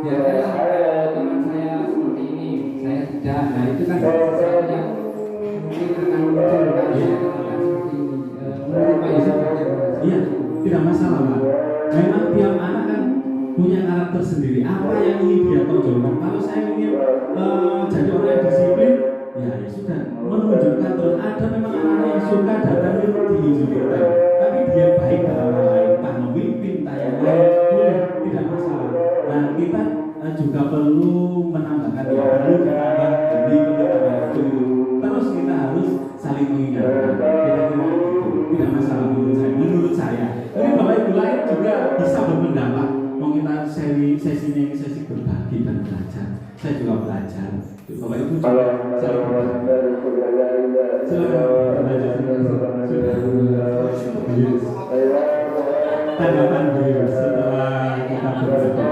biarkanlah teman saya seperti ini saya tidak. Nah itu kan sesuatu yang mungkin akan muncul kan saya katakan seperti ini menurut Pak Yusuf bagaimana? Iya, tidak masalah Pak. Memang tiap anak kan punya karakter tersendiri apa yang ingin dia tonjolkan. Kalau saya ingin jadi orang yang disiplin, ya sudah menunjukkan terus. Ada memang anak-anak yang suka datang di Injilita, tapi dia baik dalam hal lain, entah memimpin, entah yang lain, boleh, tidak masalah. Nah kita juga perlu menambahkan ya, perlu ditambah ini, perlu tambah itu. Terus kita harus saling mengingatkan. Kira-kira itu tidak masalah menurut saya. Ini Bapak Ibu lain juga bisa berpendapat. Mau kita sesinya ini sesi berbagi dan belajar. Saya juga belajar. Bapak Ibu juga saling berbagi. Silakan belajar. Tanggapan beliau setelah kita berbagi.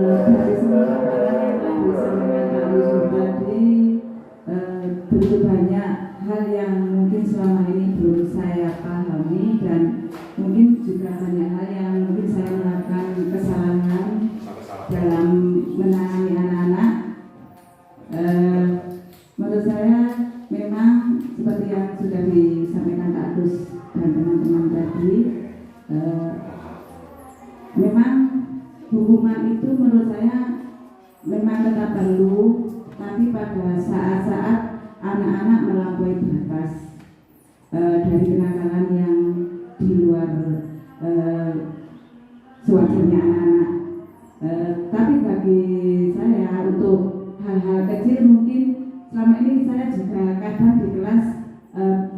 Dari semua paparan yang telah disampaikan Pak Yusuf tadi, begitu banyak hal yang mungkin selama ini belum saya pahami dan mungkin juga banyak hal yang mungkin saya melakukan kesalahan dalam menangani anak-anak. Menurut saya memang seperti yang sudah disampaikan Pak Agus dan teman-teman tadi, memang hukuman itu menurut saya memang tetap perlu, tapi pada saat-saat anak-anak melampaui batas dari kenakalan yang di luar sewajarnya anak-anak. Tapi bagi saya untuk hal-hal kecil mungkin selama ini saya juga kadang di kelas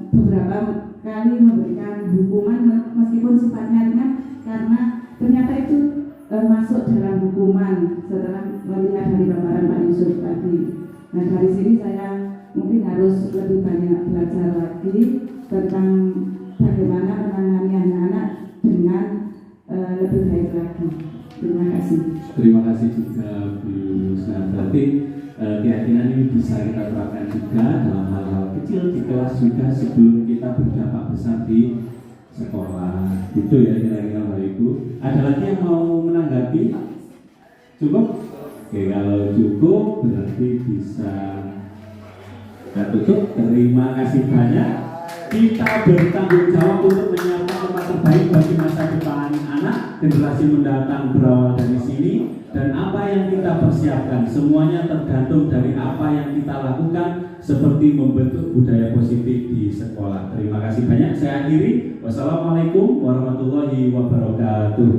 beberapa kali memberikan hukuman meskipun sifatnya ringan karena ternyata itu masuk dalam hukuman setelah melihat dari paparan Pak Yusuf tadi. Nah dari sini saya mungkin harus lebih banyak belajar lagi tentang bagaimana menangani anak-anak dengan lebih baik lagi. Terima kasih. Terima kasih juga Bu Yusna. Berarti keyakinan ini bisa kita terapkan juga dalam hal-hal kecil di kelas juga sebelum kita berdampak besar di sekolah. Itu ya kira-kira Bapak Ibu. Ada lagi yang mau menanggapi? Cukup? Oke, kalau cukup berarti bisa kita tutup. Terima kasih banyak. Kita bertanggung jawab untuk menyiapkan tempat terbaik bagi masa depan anak. Generasi mendatang berawal dari sini. Dan apa yang kita persiapkan semuanya tergantung dari apa yang kita lakukan, seperti membentuk budaya positif di sekolah. Terima kasih banyak. Saya akhiri. Wassalamualaikum warahmatullahi wabarakatuh.